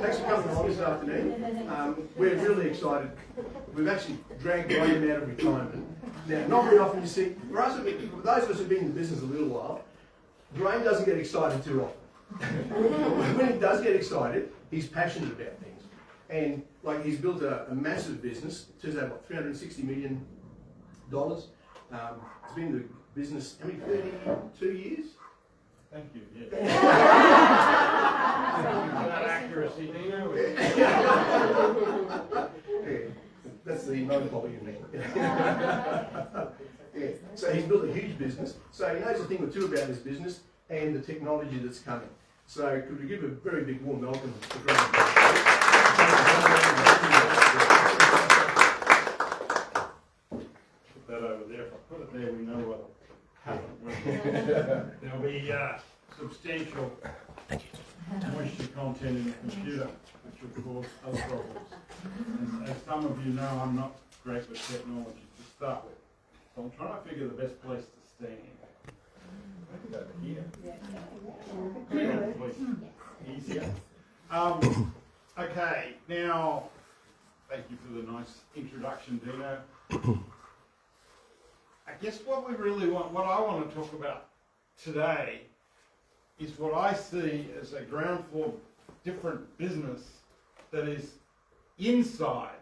Thanks for coming along this afternoon. We're really excited. We've actually dragged Graham out of retirement. Now, not very often you see, for those of us who've been in the business a little while, Graham doesn't get excited too often. When he does get excited, he's passionate about things. And like he's built a massive business, turns out about $360 million. It's been in the business, how many, 32 years? Thank you, yeah. That accuracy, do you know? Yeah, that's the monopoly in me. Yeah. So he's built a huge business, so he knows a thing or two about this business and the technology that's coming. So could we give a very big warm welcome to Graham? Put that over there. If I put it there, we know what happened. There'll be substantial moisture content in the computer, which will cause other problems. As some of you know, I'm not great with technology to start with. So I'm trying to figure the best place to stand. Maybe over here. Easier. Okay, now, thank you for the nice introduction, Dino. I guess what I want to talk about today is what I see as a ground floor different business that is inside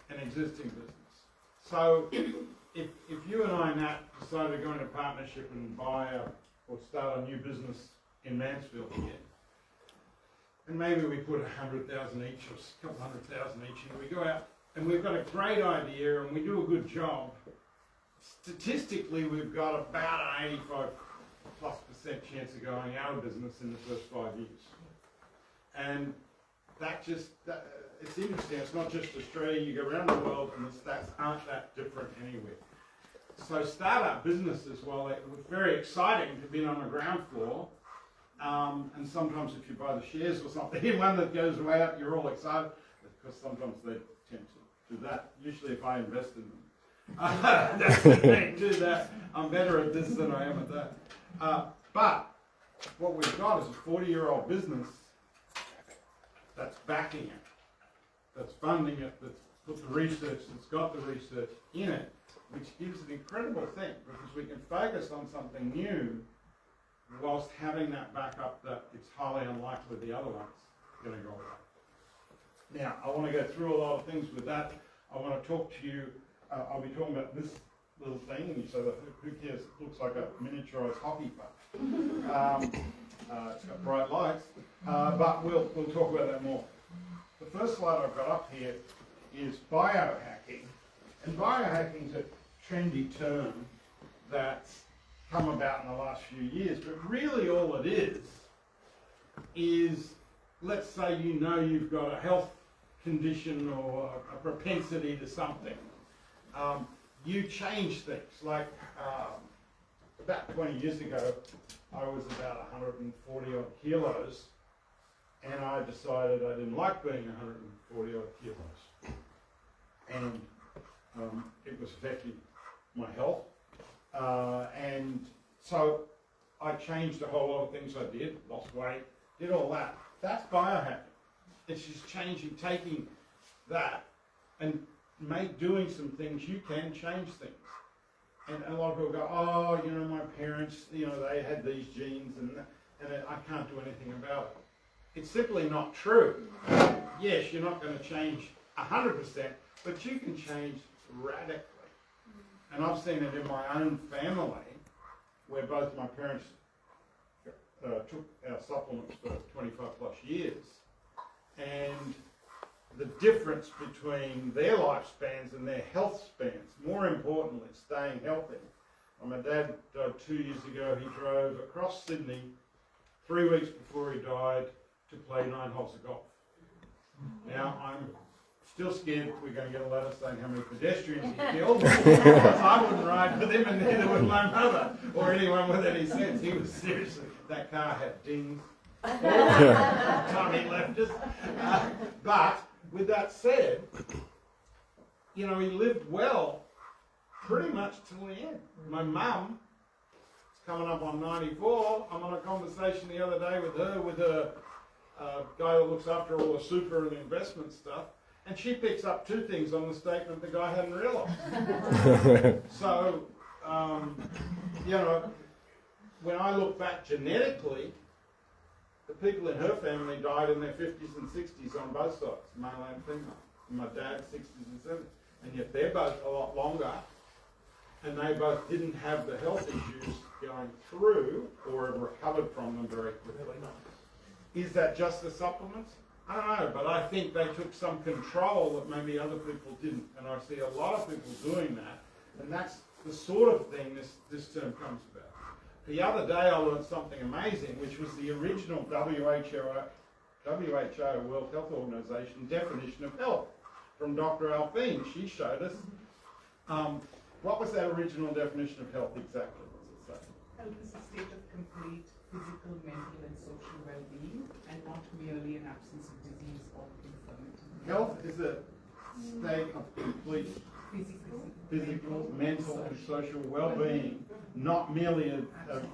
an existing business. So if you and I, Nat, decided to go into partnership and or start a new business in Mansfield here, and maybe we put 100,000 each or a couple 100,000 each, and we go out and we've got a great idea and we do a good job, statistically we've got about an 85+% chance of going out of business in the first 5 years. And it's interesting, it's not just Australia, you go around the world and the stats aren't that different anywhere. So startup businesses, while it was very exciting to be on the ground floor, and sometimes if you buy the shares or something in one that goes way up, you're all excited, because sometimes they tend to do that, usually if I invest in them. That's the thing, do that. I'm better at this than I am at that. But what we've got is a 40-year-old business that's backing it, that's funding it, that's put the research, that's got the research in it, which gives an incredible thing, because we can focus on something new whilst having that backup that it's highly unlikely the other one's going to go away. Now, I want to go through a lot of things with that. I want to talk to you. I'll be talking about this little thing, and you say, who cares? It looks like a miniaturized hockey puck. It's got bright lights, but we'll talk about that more. The first slide I've got up here is biohacking, and biohacking is a trendy term that's come about in the last few years, but really all it is let's say you know you've got a health condition or a propensity to something. You change things. Like about 20 years ago, I was about 140 odd kilos, and I decided I didn't like being 140 odd kilos, and it was affecting my health, and so I changed a whole lot of things I did, lost weight, did all that. That's biohacking. It's just changing, taking that and doing some things. You can change things. And a lot of people go, oh, you know, my parents, you know, they had these genes and I can't do anything about it. It's simply not true. Yes, you're not going to change 100%, but you can change radically. And I've seen it in my own family, where both my parents took our supplements for 25 plus years, and the difference between their lifespans and their health spans, more importantly, staying healthy. My dad died 2 years ago. He drove across Sydney 3 weeks before he died to play 9 holes of golf. Now, I'm still scared we're going to get a letter saying how many pedestrians he killed. I wouldn't ride with him, and neither would my mother or anyone with any sense. He was seriously, that car had dings all the time he left us. But with that said, you know, he lived well pretty much till the end. My mum is coming up on 94. I'm on a conversation the other day with her guy that looks after all the super and investment stuff, and she picks up two things on the statement the guy hadn't realised. So, you know, when I look back genetically, the people in her family died in their 50s and 60s on both sides, male and female. My dad's 60s and 70s. And yet they're both a lot longer, and they both didn't have the health issues going through or have recovered from them very quickly. Is that just the supplements? I don't know, but I think they took some control that maybe other people didn't. And I see a lot of people doing that, and that's the sort of thing this term comes about. The other day I learned something amazing, which was the original WHO, World Health Organization, definition of health from Dr. Alpine. She showed us. What was that original definition of health exactly? What does it say? Health is a state of complete physical, mental, and social well-being, and not merely an absence of disease or infirmity. Health is a state of complete physical, mental, and social well-being, not merely an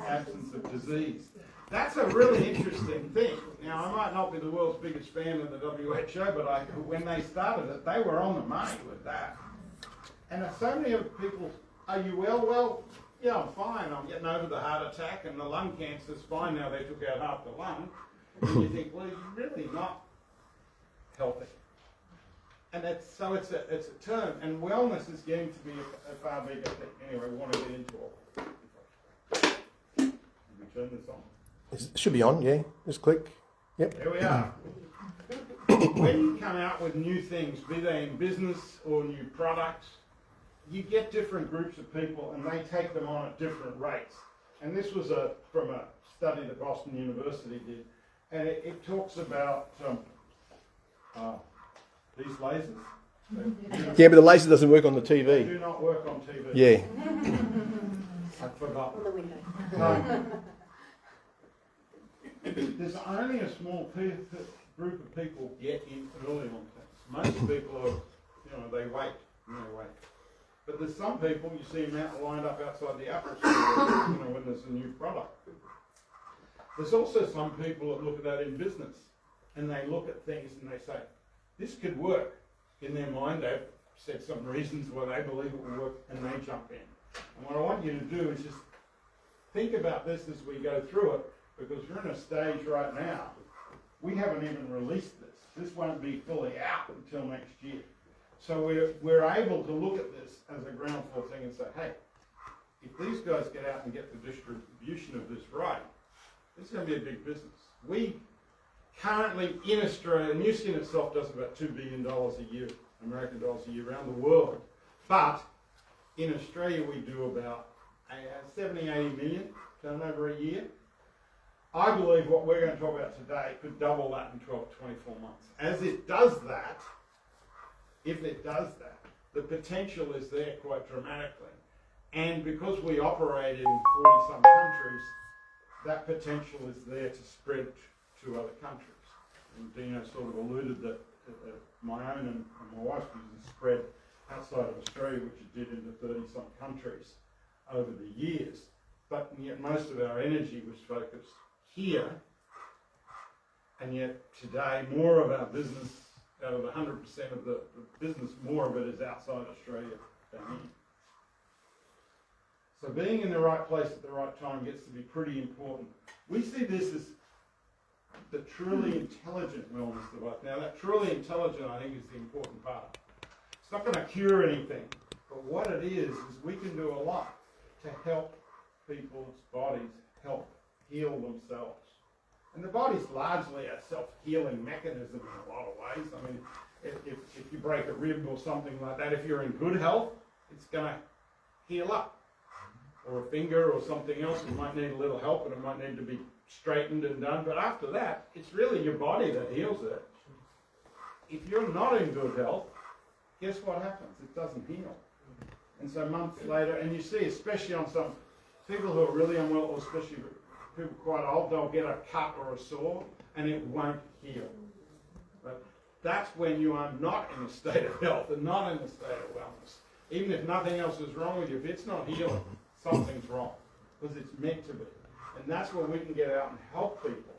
absence of disease. That's a really interesting thing. Now, I might not be the world's biggest fan of the WHO, but when they started it, they were on the money with that. And so many of people, are you well? Well, yeah, I'm fine. I'm getting over the heart attack, and the lung cancer's fine now. They took out half the lung. And you think, well, you're really not healthy. And it's a term, and wellness is getting to be a far bigger thing. Anyway, we want to get into all. Can we turn this on? It should be on, yeah. Just click. Yep. There we are. When you come out with new things, be they in business or new products, you get different groups of people and they take them on at different rates. And this was from a study that Boston University did. And it talks about these lasers. Yeah, but the laser doesn't work on the They TV. do not work on TV. Yeah. I forgot. On the window. There's only a small group of people get in early on things. Most people are, they wait and they wait. But there's some people, you see them out lined up outside the Apple store, when there's a new product. There's also some people that look at that in business, and they look at things and they say, this could work. In their mind, they've said some reasons why they believe it will work, and they jump in. And what I want you to do is just think about this as we go through it, because we're in a stage right now. We haven't even released this. This won't be fully out until next year. So we're able to look at this as a ground floor thing and say, hey, if these guys get out and get the distribution of this right, it's going to be a big business. We currently in Australia, New Skin itself does about $2 billion a year, American dollars a year around the world. But in Australia, we do about 70, 80 million turnover a year. I believe what we're going to talk about today could double that in 12 to 24 months. As it does that, if it does that, the potential is there quite dramatically. And because we operate in 40-some countries, that potential is there to spread to other countries. And Dino sort of alluded that my own and my wife's business spread outside of Australia, which it did into 30-some countries over the years. But yet most of our energy was focused here, and yet today more of our business, out of 100% of the business, more of it is outside Australia than in. So being in the right place at the right time gets to be pretty important. We see this as the truly intelligent wellness device. Now that truly intelligent, I think, is the important part. It's not going to cure anything, but what it is we can do a lot to help people's bodies help heal themselves. And the body's largely a self-healing mechanism in a lot of ways. I mean, if you break a rib or something like that, if you're in good health, it's going to heal up. Or a finger or something else, it might need a little help and it might need to be straightened and done. But after that, it's really your body that heals it. If you're not in good health, guess what happens? It doesn't heal. And so months later, and you see, especially on some people who are really unwell, or especially people quite old, they'll get a cut or a sore and it won't heal. But that's when you are not in a state of health and not in a state of wellness. Even if nothing else is wrong with you, if it's not healing, something's wrong, because it's meant to be. And that's where we can get out and help people.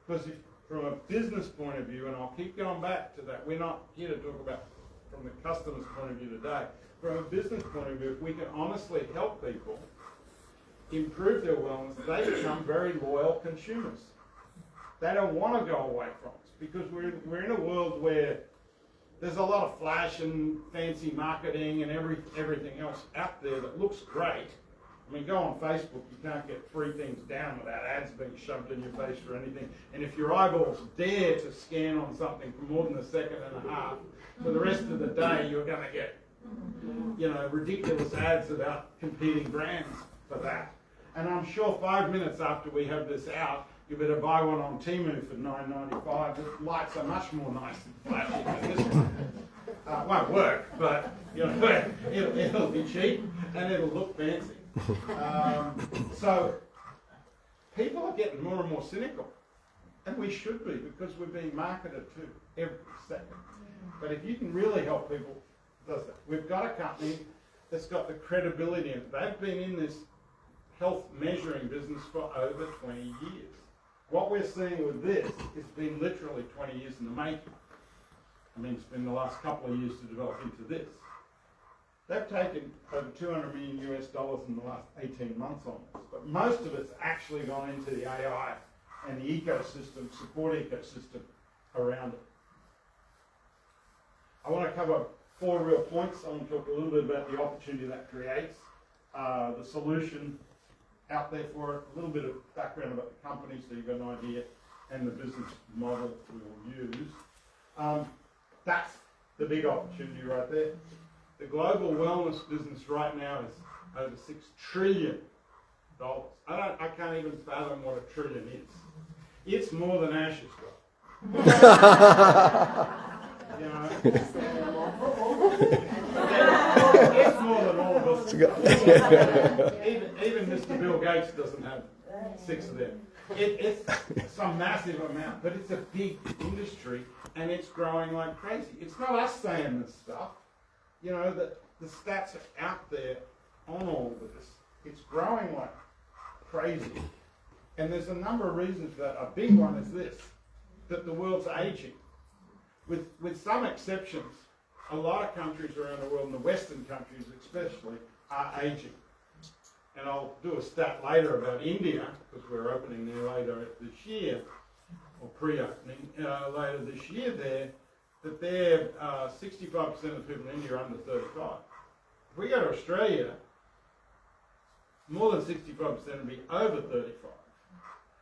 Because if, from a business point of view, and I'll keep going back to that, we're not here to talk about from the customer's point of view today. From a business point of view, if we can honestly help people improve their wellness, they become very loyal consumers. They don't want to go away from us because we're in a world where there's a lot of flash and fancy marketing and everything else out there that looks great. I mean, go on Facebook, you can't get free things down without ads being shoved in your face or anything. And if your eyeballs dare to scan on something for more than a second and a half, for the rest of the day, you're going to get, ridiculous ads about competing brands for that. And I'm sure 5 minutes after we have this out, you better buy one on Temu for $9.95. The lights are much more nice and flashy than this one. It won't work, but it'll be cheap and it'll look fancy. So people are getting more and more cynical, and we should be, because we're being marketed to every second. But if you can really help people, does that. We've got a company that's got the credibility in it. They've been in this health measuring business for over 20 years. What we're seeing with this has been literally 20 years in the making. I mean, it's been the last couple of years to develop into this. They've taken over $200 million US in the last 18 months on this, but most of it's actually gone into the AI and the ecosystem, support ecosystem around it. I want to cover 4 real points. I want to talk a little bit about the opportunity that creates, the solution out there for it, a little bit of background about the company so you've got an idea, and the business model we will use. That's the big opportunity right there. The global wellness business right now is over $6 trillion. I can't even fathom what a trillion is. It's more than Ash's got. It's more than all of us. Even Mr. Bill Gates doesn't have 6 of them. It's some massive amount, but it's a big industry and it's growing like crazy. It's not us saying this stuff. The stats are out there on all of this. It's growing like crazy. And there's a number of reasons for that. A big one is this, that the world's aging. With some exceptions, a lot of countries around the world, and the Western countries especially, are aging. And I'll do a stat later about India, because we're opening there later this year, or pre-opening later this year there, that they're 65% of the people in India are under 35. If we go to Australia, more than 65% will be over 35.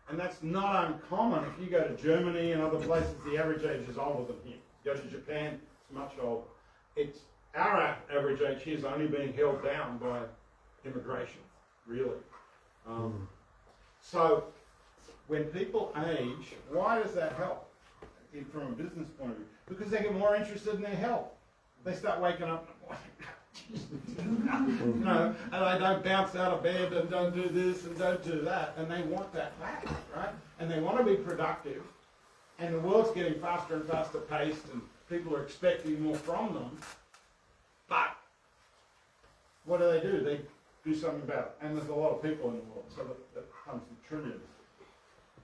And that's not uncommon. If you go to Germany and other places, the average age is older than here. You go to Japan, it's much older. Our average age here is only being held down by immigration, really. So when people age, why does that help from a business point of view? Because they get more interested in their health. They start waking up in the morning, and they don't bounce out of bed and don't do this and don't do that, and they want that back, right? And they want to be productive, and the world's getting faster and faster paced, and people are expecting more from them. But what do? They do something about it, and there's a lot of people in the world, so that comes to trillions.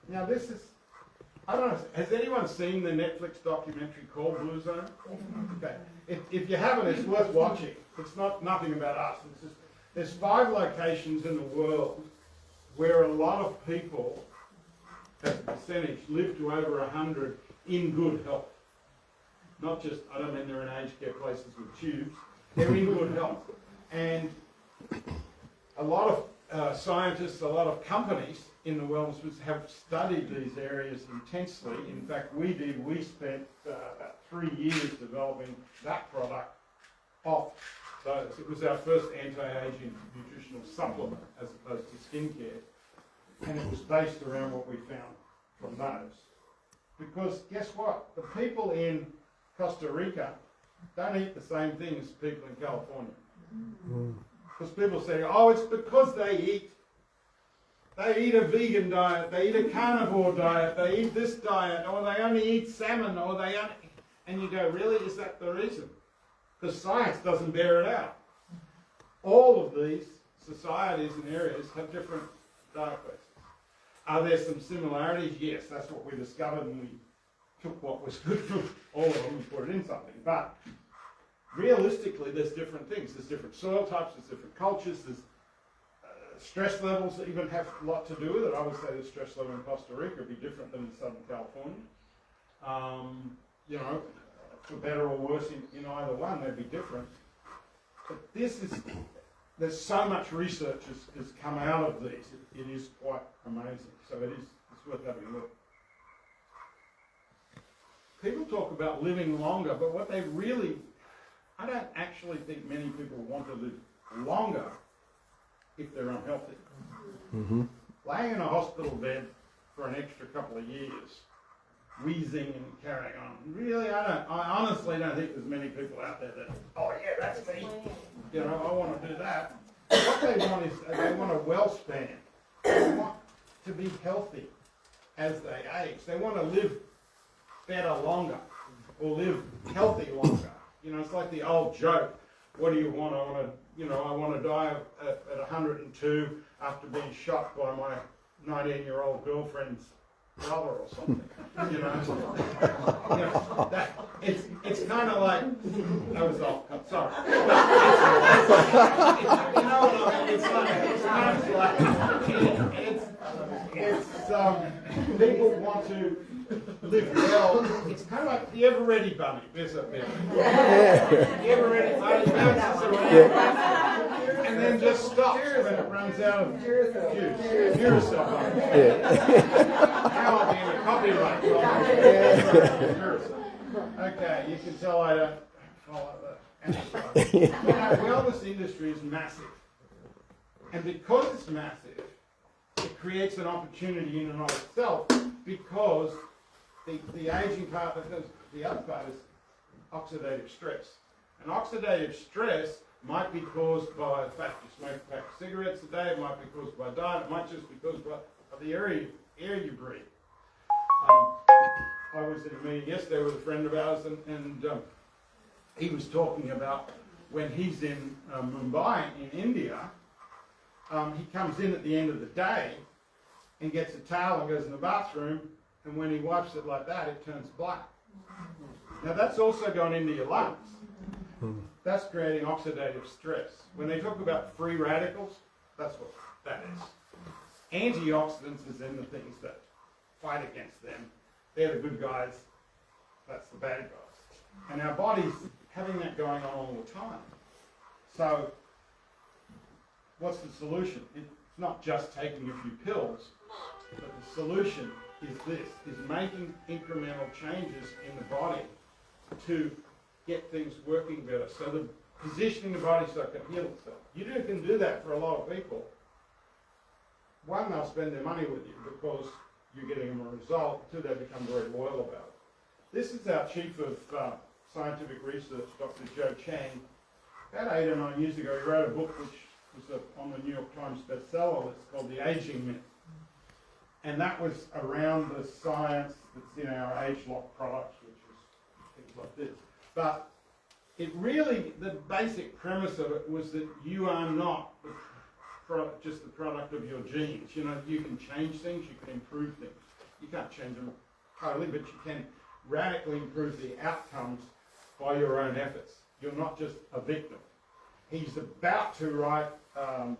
Now this is, I don't know, has anyone seen the Netflix documentary called Blue Zone? Okay. If you haven't, it's worth watching. It's nothing about us. It's just, there's 5 locations in the world where a lot of people, as a percentage, live to over 100 in good health. Not just, I don't mean they're in aged care places with tubes. They're in good health. And a lot of scientists, a lot of companies in the wellness business have studied these areas intensely. In fact, we spent about 3 years developing that product off those. It was our first anti-aging nutritional supplement as opposed to skincare. And it was based around what we found from those. Because guess what? The people in Costa Rica don't eat the same thing as people in California. Because people say, oh, it's because they eat a vegan diet, they eat a carnivore diet, they eat this diet, or they only eat salmon, or they only... And you go, really, is that the reason? Because science doesn't bear it out. All of these societies and areas have different diet bases. Are there some similarities? Yes, that's what we discovered, and we took what was good from all of them and put it in something. But realistically, there's different things. There's different soil types, there's different cultures, there's stress levels that even have a lot to do with it. I would say the stress level in Costa Rica would be different than in Southern California. You know, for better or worse in either one, they'd be different. But there's so much research has come out of these. It is quite amazing. So it's worth having a look. People talk about living longer, but what they really, I don't actually think many people want to live longer if they're unhealthy. Mm-hmm. Laying in a hospital bed for an extra couple of years, wheezing and carrying on. Really, I honestly don't think there's many people out there that, oh yeah, that's me. You know, I want to do that. What they want is, they want a well span. They want to be healthy as they age. They want to live better longer, or live healthy longer. You know, it's like the old joke. What do you want? I want to die at 102 after being shot by my 19-year-old girlfriend's brother or something. You know, it's kind of like, that was all, sorry. You know what I mean? It's kind of like, people want to live well. It's kind of like the ever ready bunny. There's a bit. The ever ready bunny bounces around and then just stops when it runs out of juice. Duracell bunny. Now I'll be in a copyright problem. Okay, you can tell I don't follow that. The wellness industry is massive. And because it's massive, it creates an opportunity in and of itself, because the aging part, the other part is oxidative stress. And oxidative stress might be caused by the fact you smoke a pack of cigarettes a day, it might be caused by diet, it might just be caused by the air you breathe. I was at a meeting yesterday with a friend of ours, and he was talking about when he's in Mumbai in India, he comes in at the end of the day and gets a towel and goes in the bathroom, and when he wipes it like that, it turns black. Now that's also gone into your lungs. That's creating oxidative stress. When they talk about free radicals, that's what that is. Antioxidants is in the things that fight against them. They're the good guys, that's the bad guys. And our body's having that going on all the time. So, what's the solution? It's not just taking a few pills, but the solution is this, is making incremental changes in the body to get things working better. So the positioning the body so it can heal itself. You can do that for a lot of people. One, they'll spend their money with you because you're getting them a result. Two, they become very loyal about it. This is our chief of scientific research, Dr. Joe Chang. About 8 or 9 years ago, he wrote a book which was on the New York Times bestseller. It's called The Aging Myth. And that was around the science that's in our age lock products, which is things like this. But it really, the basic premise of it was that you are not just the product of your genes. You know, you can change things, you can improve things. You can't change them totally, but you can radically improve the outcomes by your own efforts. You're not just a victim. He's about to write a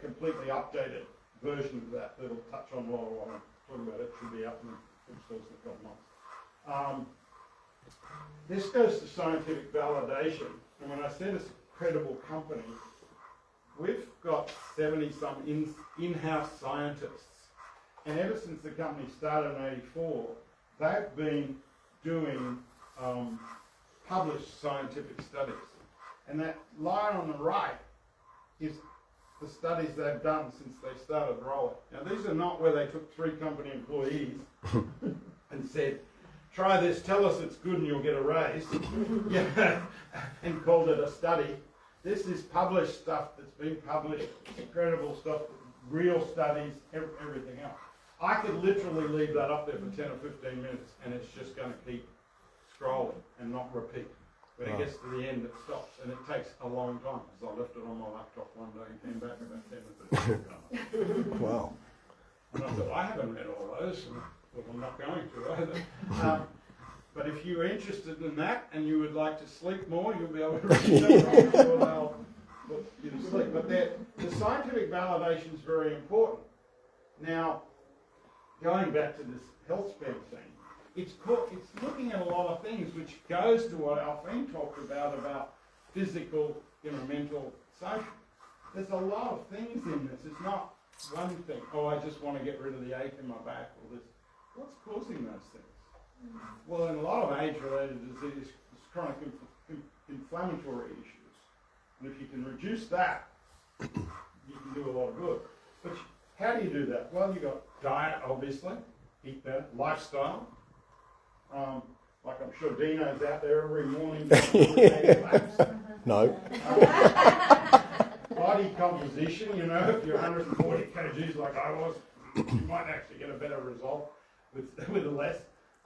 completely updated version of that that'll touch on a lot of what I'm talking about. It should be out in the stores in a couple months. This goes to scientific validation, and when I said it's a credible company, we've got 70-some in-house scientists, and ever since the company started in '84, they've been doing published scientific studies. And that line on the right is the studies they've done since they started rolling. Now, these are not where they took 3 company employees and said, try this, tell us it's good and you'll get a raise, and called it a study. This is published stuff that's been published, incredible stuff, real studies, everything else. I could literally leave that up there for 10 or 15 minutes and it's just going to keep scrolling and not repeat. When it gets to the end, it stops, and it takes a long time, because I left it on my laptop one day and came back about 10 or 15 minutes. Wow. And I thought, I haven't read all those, and well, I'm not going to either. But if you're interested in that and you would like to sleep more, you'll be able to read them. I'm sure they'll put you to sleep. But the scientific validation is very important. Now, going back to this health span thing, it's looking at a lot of things, which goes to what Alfine talked about physical, mental, social. There's a lot of things in this. It's not one thing. Oh, I just want to get rid of the ache in my back, or this. What's causing those things? Well, in a lot of age-related disease, it's chronic inflammatory issues. And if you can reduce that, you can do a lot of good. But how do you do that? Well, you've got diet, obviously, eat better, lifestyle. Like I'm sure Dino's out there every morning. No. Body composition, if you're 140 kgs like I was, you might actually get a better result with the less.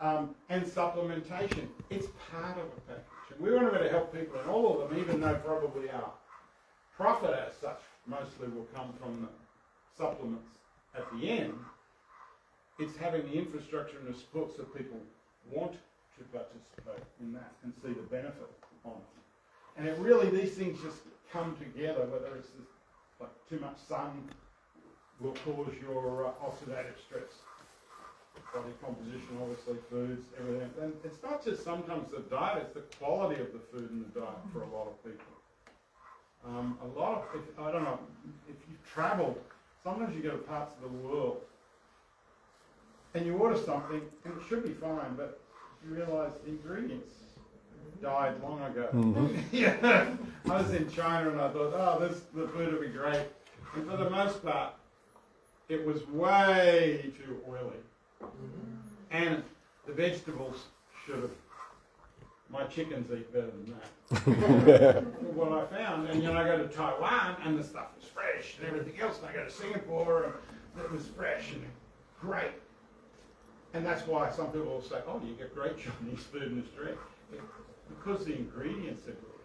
And supplementation. It's part of a package. And we want to be able to help people in all of them, even though probably our profit as such mostly will come from the supplements at the end. It's having the infrastructure and the support so people want to participate in that and see the benefit on it. And these things just come together, whether it's like too much sun will cause your oxidative stress. Body composition, obviously, foods, everything. And it's not just sometimes the diet, it's the quality of the food and the diet for a lot of people. I don't know, if you've travelled, sometimes you go to parts of the world and you order something and it should be fine, but you realise the ingredients died long ago. Yeah. I was in China and I thought, the food will be great. And for the most part, it was way too oily. And the vegetables should have. My chickens eat better than that. What I found, and I go to Taiwan and the stuff was fresh and everything else, and I go to Singapore and it was fresh and great. And that's why some people will say, oh, you get great Chinese food in Australia. Because the ingredients are good.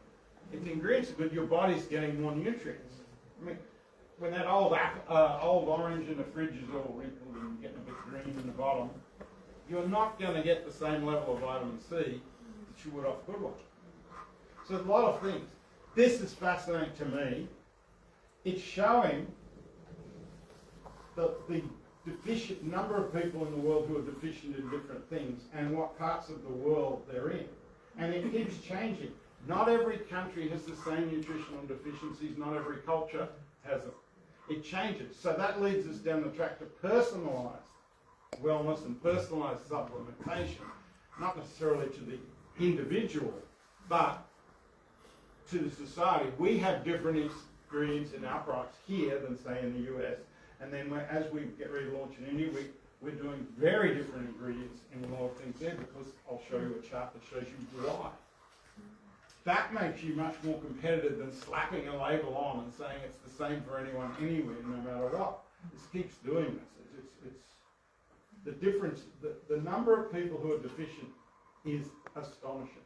If the ingredients are good, your body's getting more nutrients. I mean, when that old orange in the fridge is all wrinkled and getting a bit green in the bottom, you're not going to get the same level of vitamin C that you would off a good one. So there's a lot of things. This is fascinating to me. It's showing the deficient number of people in the world who are deficient in different things and what parts of the world they're in. And it keeps changing. Not every country has the same nutritional deficiencies. Not every culture has them. It changes. So that leads us down the track to personalised wellness and personalised supplementation, not necessarily to the individual, but to the society. We have different ingredients in our products here than, say, in the US. And then as we get ready to launch in India, we're doing very different ingredients in a lot of things there, because I'll show you a chart that shows you why. That makes you much more competitive than slapping a label on and saying it's the same for anyone, anywhere, no matter what. This keeps doing this. It's the difference. The number of people who are deficient is astonishing.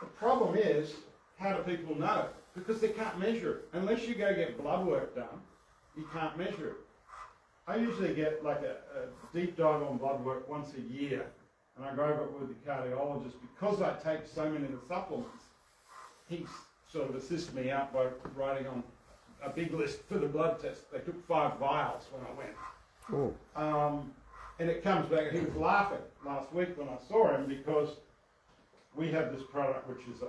The problem is, how do people know? Because they can't measure it. Unless you go get blood work done, you can't measure it. I usually get like a deep dive on blood work once a year. And I go over it with the cardiologist because I take so many of the supplements. He sort of assists me out by writing on a big list for the blood test. They took 5 vials when I went. And it comes back, and he was laughing last week when I saw him, because we have this product which is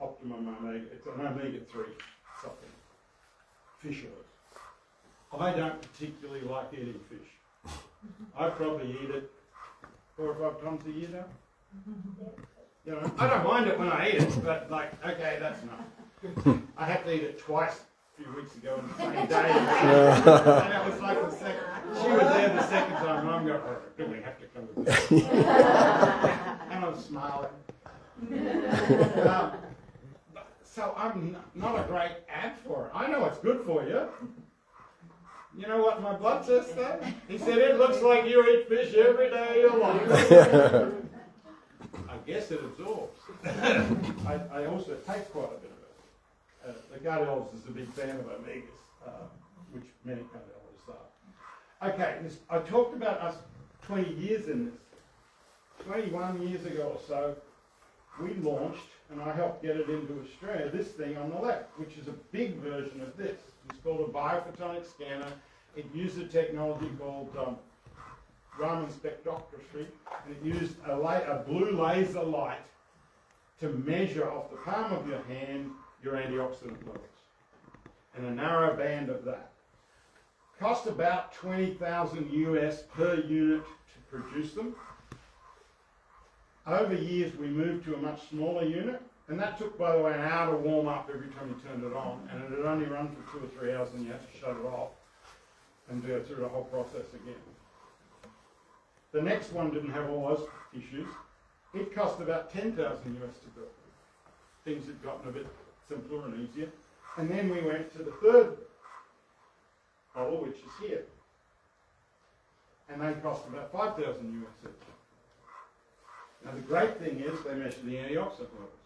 Optimum Omega. It's an omega-3 supplement, fish oils. I don't particularly like eating fish. I probably eat it 4 or 5 times a year now. I don't mind it when I eat it, but okay, that's enough. I had to eat it twice a few weeks ago on the same day. And it was like the second. She was there the second time, and I'm going, oh, do we have to come with this? And I'm smiling. So I'm not a great ad for it. I know it's good for you. You know what my blood test said? He said, it looks like you eat fish every day of your life. I guess it absorbs. I also take quite a bit of it. The cardiologist is a big fan of omegas, which many cardiologists are. Okay, I talked about us 20 years in this. 21 years ago or so, we launched, and I helped get it into Australia, this thing on the left, which is a big version of this. It's called a biophotonic scanner. It used a technology called Raman spectroscopy, and it used a blue laser light to measure off the palm of your hand your antioxidant levels, and a narrow band of that. Cost about 20,000 US per unit to produce them. Over years, we moved to a much smaller unit, and that took, by the way, an hour to warm up every time you turned it on, and it would only run for 2 or 3 hours, and you had to shut it off and go through the whole process again. The next one didn't have all those issues. It cost about 10,000 US to build. Things had gotten a bit simpler and easier. And then we went to the third model, which is here. And they cost about 5,000 US each. Now the great thing is they measure the antioxidant levels.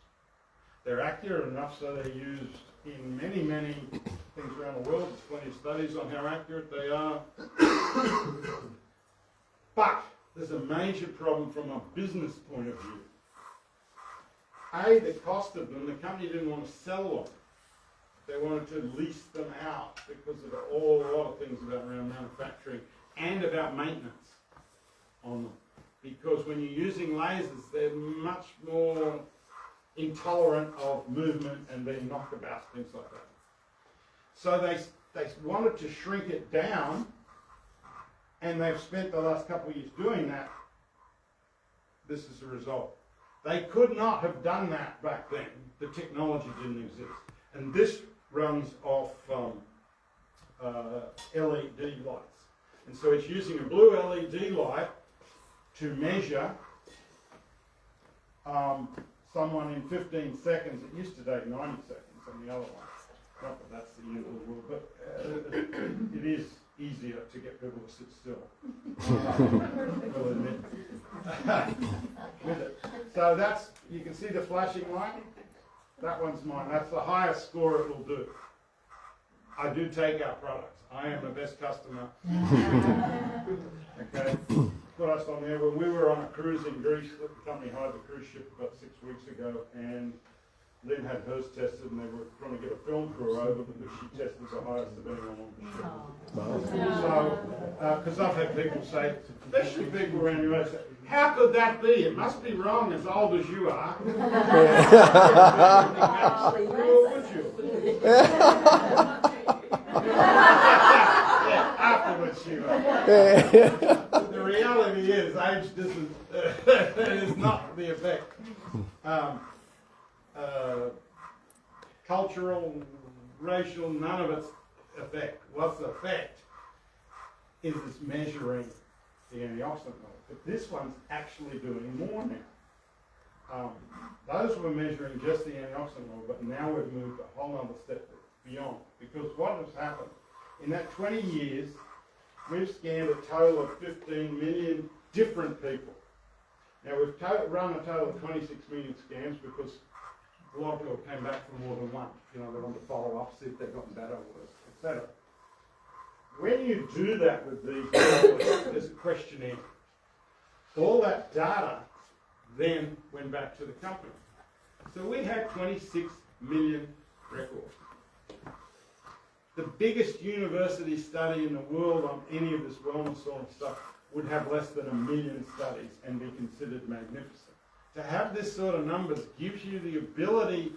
They're accurate enough so they're used in many, many things around the world. There's plenty of studies on how accurate they are. But there's a major problem from a business point of view. A, the cost of them, the company didn't want to sell them. They wanted to lease them out because of a lot of things around manufacturing and about maintenance on them. Because when you're using lasers, they're much more intolerant of movement and being knocked about, things like that. So they wanted to shrink it down, and they've spent the last couple of years doing that. This is the result. They could not have done that back then. The technology didn't exist. And this runs off LED lights. And so it's using a blue LED light to measure someone in 15 seconds. It used to take 90 seconds on the other one. Not that that's the end of the world, but it is easier to get people to sit still. We'll admit. With it. So that's, you can see the flashing light. That one's mine. That's the highest score it will do. I do take our products. I am the best customer. Okay. Put us on there. When we were on a cruise in Greece, the company hired the cruise ship about 6 weeks ago, and Lynn had hers tested, and they were trying to get a film crew over because she tested the highest of anyone on the ship. So, because I've had people say, especially people around the US, how could that be? It must be wrong as old as you are. Yeah, afterwards you are. The reality is, age is not the effect. Cultural, racial, none of its effect. What's the effect is this measuring the antioxidant level. But this one's actually doing more now. Those were measuring just the antioxidant level, but now we've moved a whole other step beyond. Because what has happened, in that 20 years, we've scanned a total of 15 million different people. Now we've run a total of 26 million scans because a lot of people came back for more than one. You know, they wanted to follow up, see if they've gotten better or worse, etc. When you do that with these, there's a questionnaire. All that data then went back to the company. So we had 26 million records. The biggest university study in the world on any of this wellness sort of stuff would have less than 1 million studies and be considered magnificent. To have this sort of numbers gives you the ability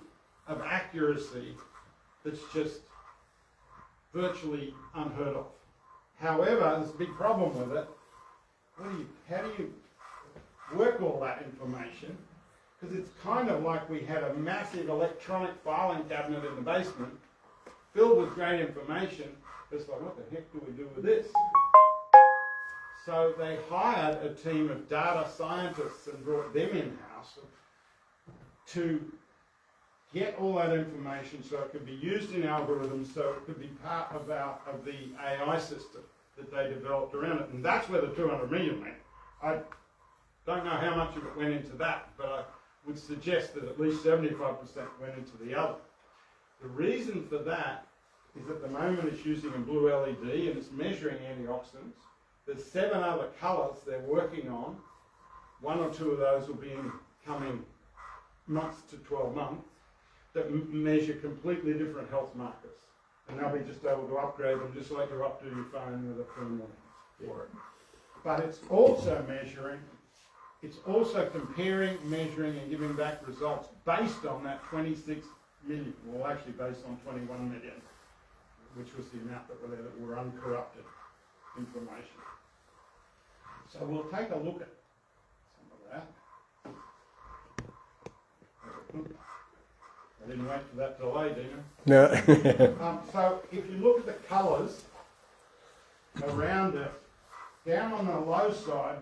of accuracy that's just virtually unheard of. However, there's a big problem with it. How do you work all that information? Because it's kind of like we had a massive electronic filing cabinet in the basement filled with great information. It's like, what the heck do we do with this? So they hired a team of data scientists and brought them in-house to get all that information so it could be used in algorithms, so it could be part of the AI system that they developed around it. And that's where the 200 million went. I don't know how much of it went into that, but I would suggest that at least 75% went into the other. The reason for that is at the moment it's using a blue LED and it's measuring antioxidants. There's 7 other colours they're working on. 1 or 2 of those will be in coming months to 12 months that measure completely different health markers. And they'll be just able to upgrade them just like you updo your phone with a firmware for it. But it's also measuring, it's also comparing, measuring and giving back results based on that 26 million, well actually based on 21 million, which was the amount that were there that were uncorrupted information. So we'll take a look at some of that. I didn't wait for that delay, Dina. No. So if you look at the colours around it, down on the low side,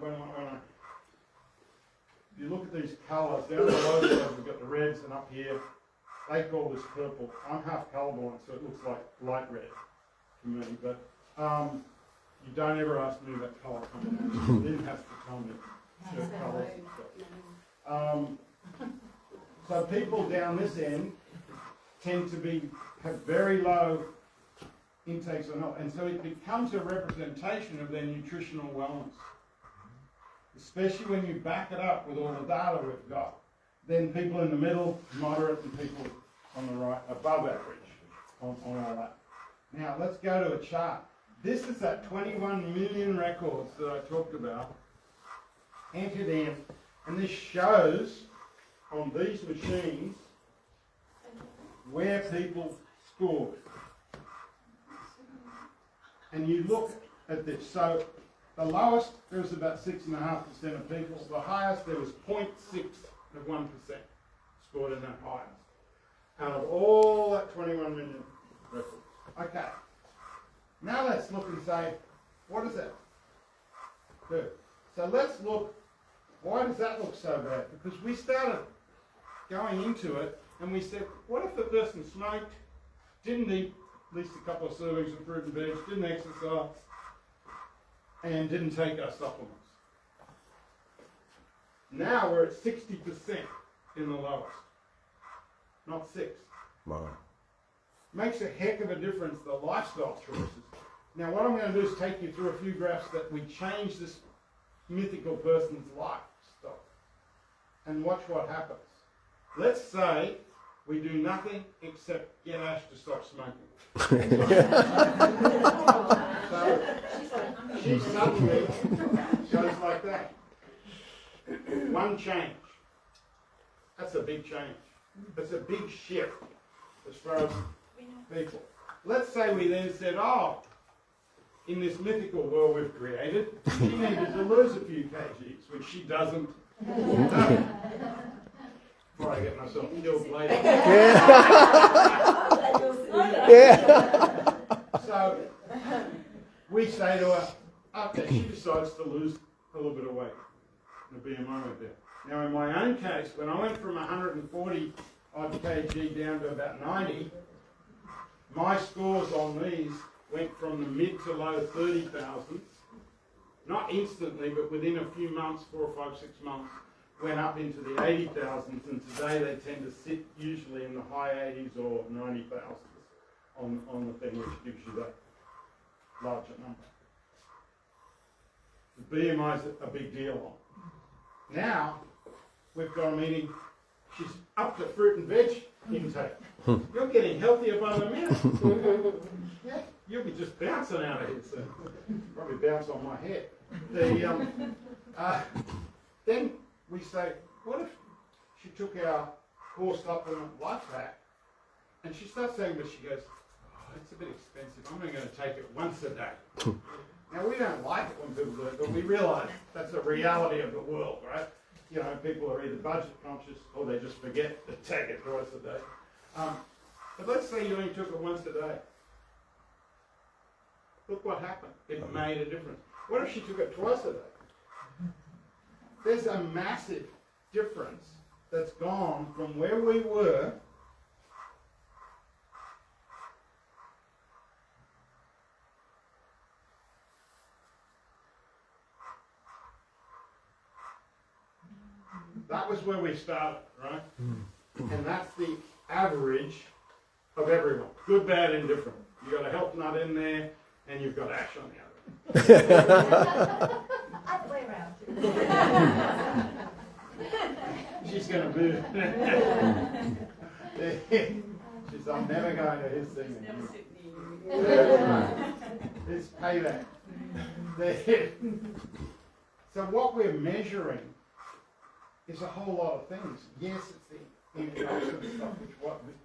if you look at these colours, down on the low side we've got the reds, and up here they call this purple. I'm half colourblind, so it looks like light red to me, but you don't ever ask me that colour combination. Lynn has to tell me the colours and stuff. So people down this end tend to have very low intakes of health, and so it becomes a representation of their nutritional wellness. Especially when you back it up with all the data we've got. Then people in the middle, moderate, and people on the right, above average on all that. Now let's go to a chart. This is that 21 million records that I talked about, entered in, and this shows on these machines where people scored. And you look at this, so the lowest, there was about 6.5% of people. The highest, there was 0.6 of 1% scored in that highest. Out of all that 21 million records. Okay. Now let's look and say, what does that do? So let's look, why does that look so bad? Because we started going into it and we said, what if the person smoked, didn't eat at least a couple of servings of fruit and veg, didn't exercise, and didn't take our supplements? Now we're at 60% in the lowest, not 6. Wow. Makes a heck of a difference, the lifestyle choices. Now what I'm going to do is take you through a few graphs that we change this mythical person's lifestyle and watch what happens. Let's say we do nothing except get Ash to stop smoking. So she suddenly goes like that. One change. That's a big change. That's a big shift as far as people. Let's say we then said, oh, in this mythical world we've created, she needed to lose a few kgs, which she doesn't. Before I get myself killed later. Yeah. So we say to her, okay, she decides to lose a little bit of weight. The BMI went down. Now in my own case, when I went from 140 odd kg down to about 90, my scores on these went from the mid to low 30,000s, not instantly, but within a few months, 4 or 5, 6 months, went up into the 80,000s, and today they tend to sit usually in the high 80s or 90,000s on the thing, which gives you that larger number. The BMI is a big deal on. Now, we've got a meeting, she's up to fruit and veg intake. You're getting healthier by the minute. Yeah, you'll be just bouncing out of here soon. Probably bounce on my head. Then we say, what if she took our core supplement life pack, and she starts saying, but she goes, oh, it's a bit expensive, I'm only going to take it once a day. Now we don't like it when people do it, but we realise that's a reality of the world, right? You know, people are either budget conscious or they just forget to take it twice a day. But let's say you only took it once a day. Look what happened. It made a difference. What if she took it twice a day? There's a massive difference that's gone from where we were that was where we started, right? And that's the average of everyone. Good, bad, indifferent. You've got a health nut in there, and you've got ash on the other. Other way around. She's going to move. She's, I'm never going to his thing. Never sit It's payback. So what we're measuring is a whole lot of things. Yes, it's the introduction stuff,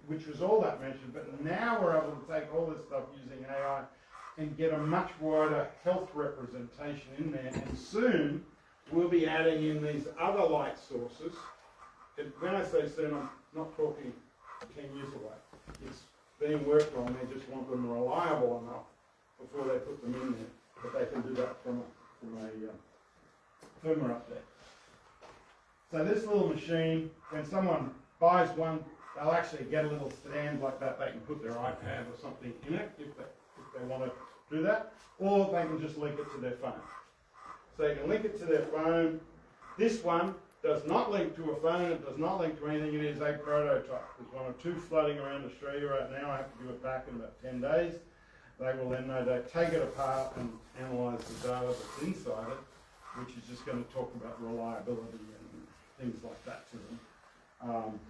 which was all that mentioned, but now we're able to take all this stuff using AI and get a much wider health representation in there, and soon we'll be adding in these other light sources. And when I say soon, I'm not talking 10 years away. It's being worked on. They just want them reliable enough before they put them in there, but they can do that from a firmware update. So this little machine, when someone buys one, they'll actually get a little stand like that. They can put their iPad or something in it if they want to do that, or they can just link it to their phone. So you can link it to their phone. This one does not link to a phone, it does not link to anything, it is a prototype. There's one or two floating around Australia right now. I have to give it back in about 10 days. They will then know they take it apart and analyse the data that's inside it, which is just going to talk about reliability and things like that to them.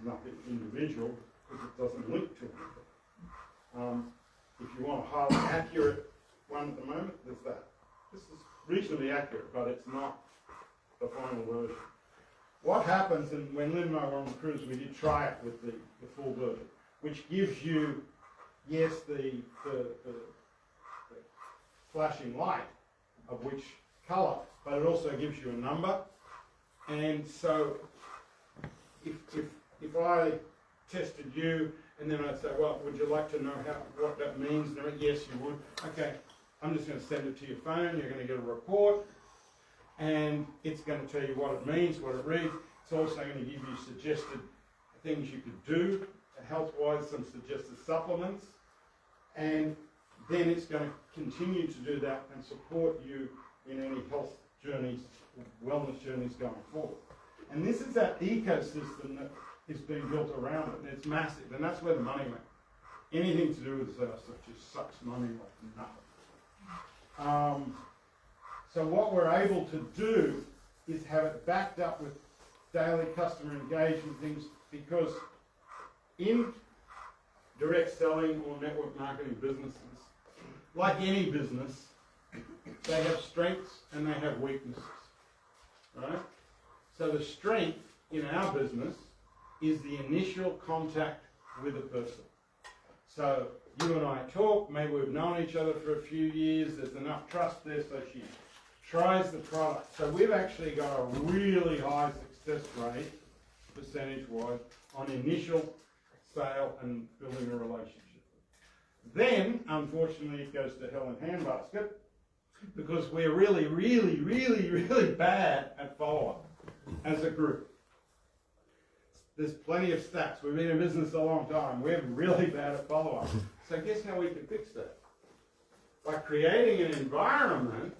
Nothing individual, because it doesn't link to anything. If you want a highly accurate one at the moment, there's that. This is reasonably accurate, but it's not the final version. What happens, and when Lynn and I were on the cruise, we did try it with the full version, which gives you, yes, the flashing light of which colour, but it also gives you a number. And so if I tested you, and then I'd say, well, would you like to know what that means? And yes, you would. Okay, I'm just going to send it to your phone. You're going to get a report, and it's going to tell you what it means, what it reads. It's also going to give you suggested things you could do, health-wise, some suggested supplements, and then it's going to continue to do that and support you in any health journeys, wellness journeys going forward. And this is that ecosystem that is being built around it, and it's massive, and that's where the money went. Anything to do with stuff just sucks money like nothing. So what we're able to do is have it backed up with daily customer engagement things, because in direct selling or network marketing businesses, like any business, they have strengths and they have weaknesses, right? So the strength in our business is the initial contact with a person. So you and I talk, maybe we've known each other for a few years, there's enough trust there, so she tries the product. So we've actually got a really high success rate, percentage-wise, on initial sale and building a relationship. Then, unfortunately, it goes to hell in handbasket, because we're really, really, really, really bad at follow-up as a group. There's plenty of stats. We've been in business a long time. We're really bad at follow-up. So guess how we can fix that? By creating an environment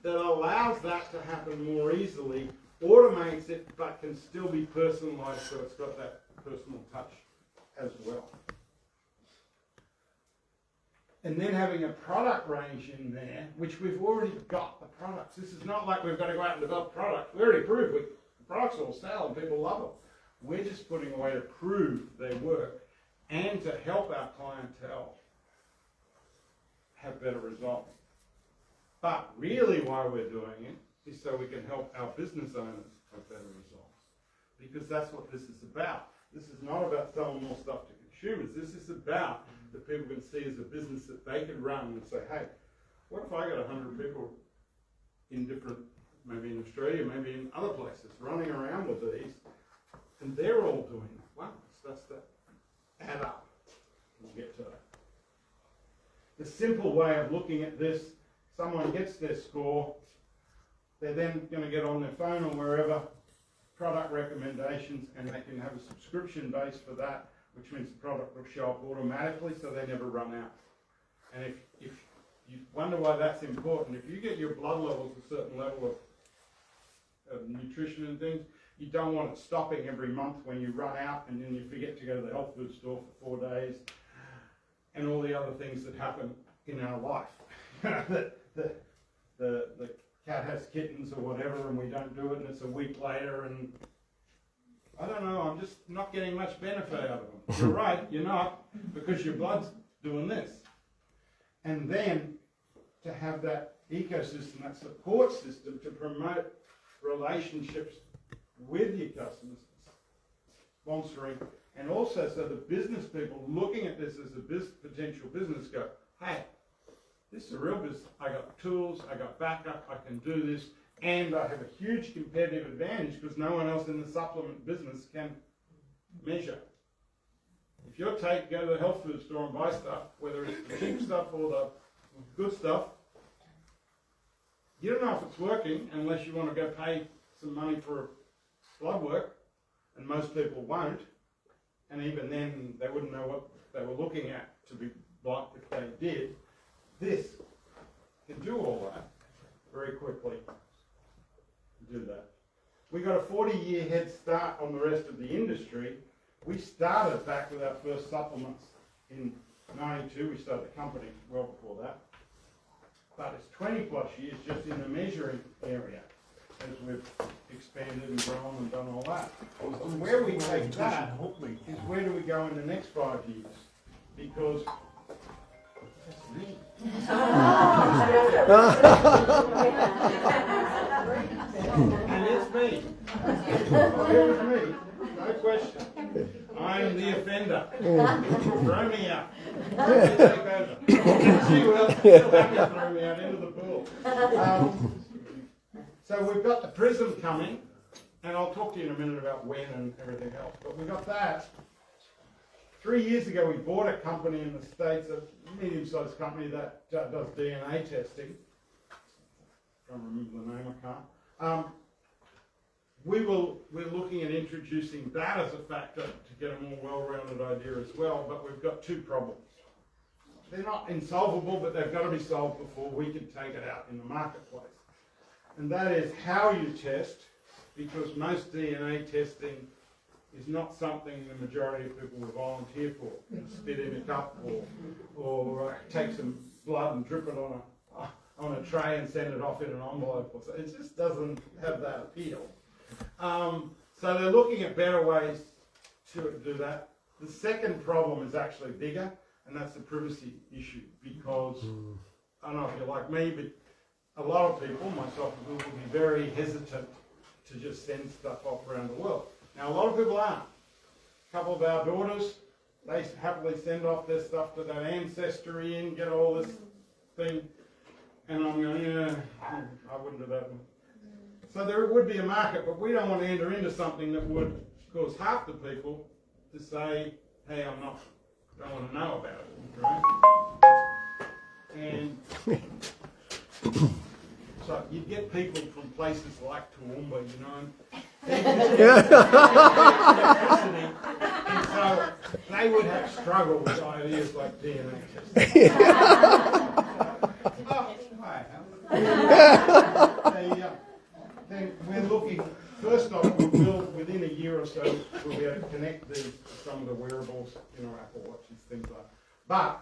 that allows that to happen more easily, automates it, but can still be personalized, so it's got that personal touch as well. And then having a product range in there, which we've already got the products. This is not like we've got to go out and develop products. We already proved the products will sell and people love them. We're just putting a way to prove they work and to help our clientele have better results. But really why we're doing it is so we can help our business owners have better results. Because that's what this is about. This is not about selling more stuff to consumers. This is about the people can see as a business that they can run and say, hey, what if I got 100 people in different, maybe in Australia, maybe in other places, running around with these, and they're all doing it. Wow, that's that. Add up. We'll get to that. The simple way of looking at this, someone gets their score, they're then going to get on their phone or wherever, product recommendations, and they can have a subscription base for that, which means the product will show up automatically so they never run out. And if you wonder why that's important, if you get your blood levels a certain level of nutrition and things, you don't want it stopping every month when you run out and then you forget to go to the health food store for 4 days and all the other things that happen in our life. the cat has kittens or whatever, and we don't do it, and it's a week later, and I don't know, I'm just not getting much benefit out of them. You're right, you're not, because your blood's doing this. And then to have that ecosystem, that support system to promote relationships with your customers, sponsoring, and also so the business people looking at this as a potential business go, hey, this is a real business. I got tools, I got backup, I can do this, and I have a huge competitive advantage because no one else in the supplement business can measure. If you go to the health food store and buy stuff, whether it's the cheap stuff or the good stuff, you don't know if it's working unless you want to go pay some money for blood work, and most people won't, and even then they wouldn't know what they were looking at to be blocked if they did. This can do all that very quickly. Do that. We got a 40-year head start on the rest of the industry. We started back with our first supplements in '92. We started the company well before that. But it's 20 plus years just in the measuring area as we've expanded and grown and done all that. And where we take that is where do we go in the next 5 years? Because that's me. And it's me. It was me. No question. I'm the offender. Throw me out. Take over. See who else still have to throw me out into the pool. So we've got the Prysm coming, and I'll talk to you in a minute about when and everything else. But we got that. 3 years ago, we bought a company in the States, a medium-sized company that does DNA testing. Can't remember the name, I can't. We're looking at introducing that as a factor to get a more well-rounded idea as well, but we've got two problems. They're not insolvable, but they've got to be solved before we can take it out in the marketplace. And that is how you test, because most DNA testing is not something the majority of people will volunteer for. Spit in a cup or take some blood and drip it on a tray and send it off in an envelope. Or so. It just doesn't have that appeal. So they're looking at better ways to do that. The second problem is actually bigger, and that's the privacy issue, because I don't know if you're like me, but a lot of people, myself will be very hesitant to just send stuff off around the world. Now, a lot of people aren't. A couple of our daughters, they happily send off their stuff to that Ancestry and get all this thing. And I'm going, yeah, I wouldn't do that one. So there would be a market, but we don't want to enter into something that would cause half the people to say, hey, don't want to know about it, right? And so you'd get people from places like Toowoomba, you know, and so they would have struggled with ideas like DNA testing. Then we're looking, first off, we'll build within a year or so, we'll be able to connect these to some of the wearables, you know, Apple Watches, things like that. But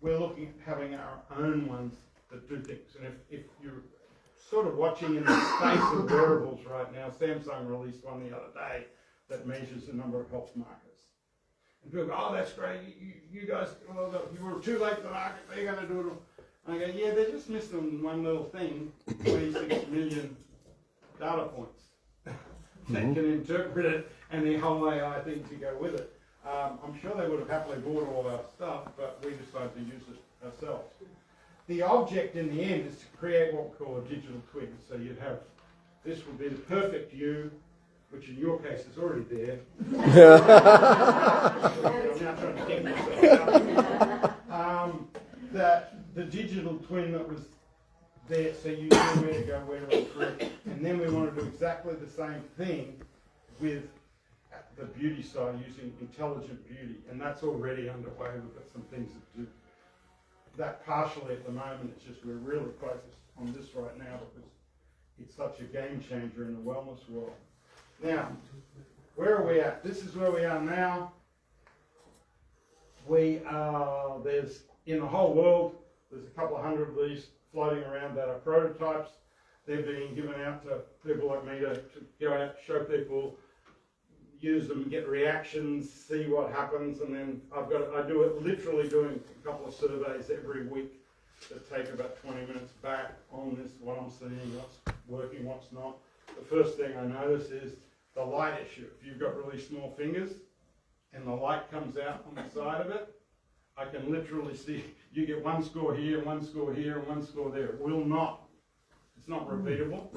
we're looking at having our own ones that do things. And if you're sort of watching in the space of wearables right now, Samsung released one the other day that measures the number of health markers. And people go, oh, that's great, you guys, well, you were too late to the market, they're going to do it. And I go, yeah, they're just missing one little thing, 26 million data points that can interpret it and the whole AI thing to go with it. I'm sure they would have happily bought all our stuff, but we decided to use it ourselves. The object in the end is to create what we call a digital twin. So you'd have, this would be the perfect you, which in your case is already there. I'm now trying to get myself up. The digital twin that was there, so you knew where to go, where to recruit. And then we want to do exactly the same thing with the beauty side using intelligent beauty. And that's already underway. We've got some things that do that partially at the moment. It's just we're really focused on this right now because it's such a game changer in the wellness world. Now, where are we at? This is where we are now. There's, in the whole world, there's a couple of hundred of these floating around that are prototypes. They're being given out to people like me to go out, show people, use them, get reactions, see what happens, and then I do it literally doing a couple of surveys every week that take about 20 minutes back on this, what I'm seeing, what's working, what's not. The first thing I notice is the light issue. If you've got really small fingers and the light comes out on the side of it, I can literally see you get one score here, one score here, and one score there. It will not. It's not repeatable.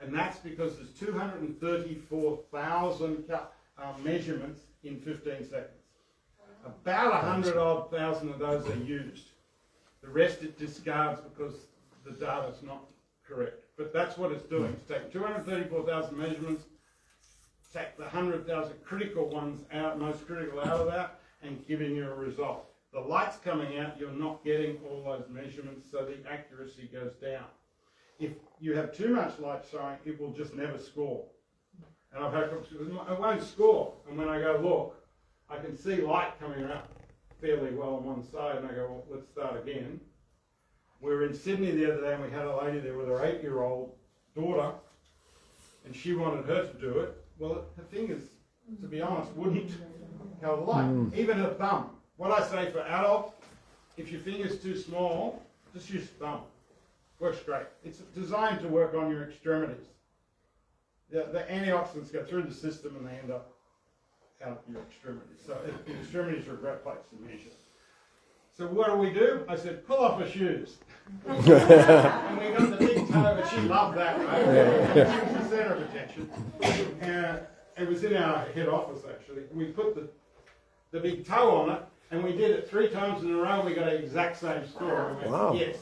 And that's because there's 234,000 measurements in 15 seconds. About 100,000 of those are used. The rest it discards because the data's not correct. But that's what it's doing. It's taking 234,000 measurements, take the 100,000 critical ones out, most critical out of that, and giving you a result. The light's coming out, you're not getting all those measurements, so the accuracy goes down. If you have too much light showing, it will just never score. And I've had it won't score. And when I go look, I can see light coming up fairly well on one side, and I go, well, let's start again. We were in Sydney the other day, and we had a lady there with her 8-year-old daughter, and she wanted her to do it. Well, her fingers, to be honest, wouldn't go light, even her thumb. What I say for adults, if your finger's too small, just use thumb. Works great. It's designed to work on your extremities. The antioxidants go through the system and they end up out your extremities. So the extremities are a great place to measure. So what do? I said, pull off her shoes. And we got the big toe, and she loved that, right? She was the centre of attention. And it was in our head office, actually. We put the big toe on it, and we did it 3 times in a row, and we got the exact same score. We went, wow. Yes.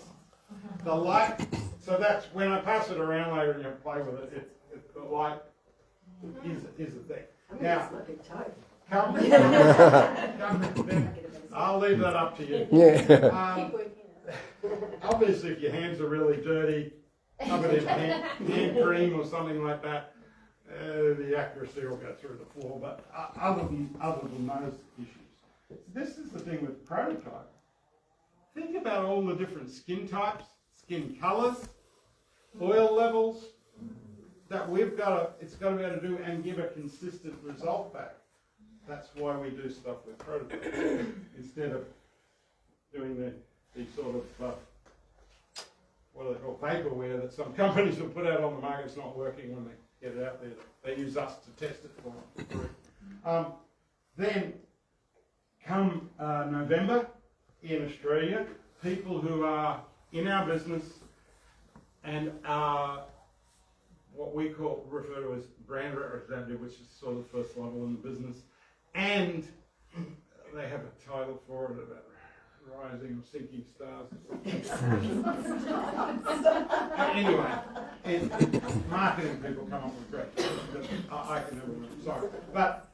The light, so that's, when I pass it around later and you play with it, the light is a thing. Now, I'll leave that up to you. Yeah. Obviously, if your hands are really dirty, covered in hand cream or something like that, the accuracy will go through the floor. But other than those issues, this is the thing with prototype. Think about all the different skin types, skin colours, oil levels that it's got to be able to do and give a consistent result back. That's why we do stuff with prototypes instead of doing the sort of what do they call vaporware that some companies will put out on the market. It's not working when they get it out there. They use us to test it for them. Then come November in Australia, people who are in our business and are what we refer to as brand representative, which is sort of the first level in the business, and they have a title for it about rising or sinking stars. Anyway, and marketing people come up with great. I can never remember, sorry. But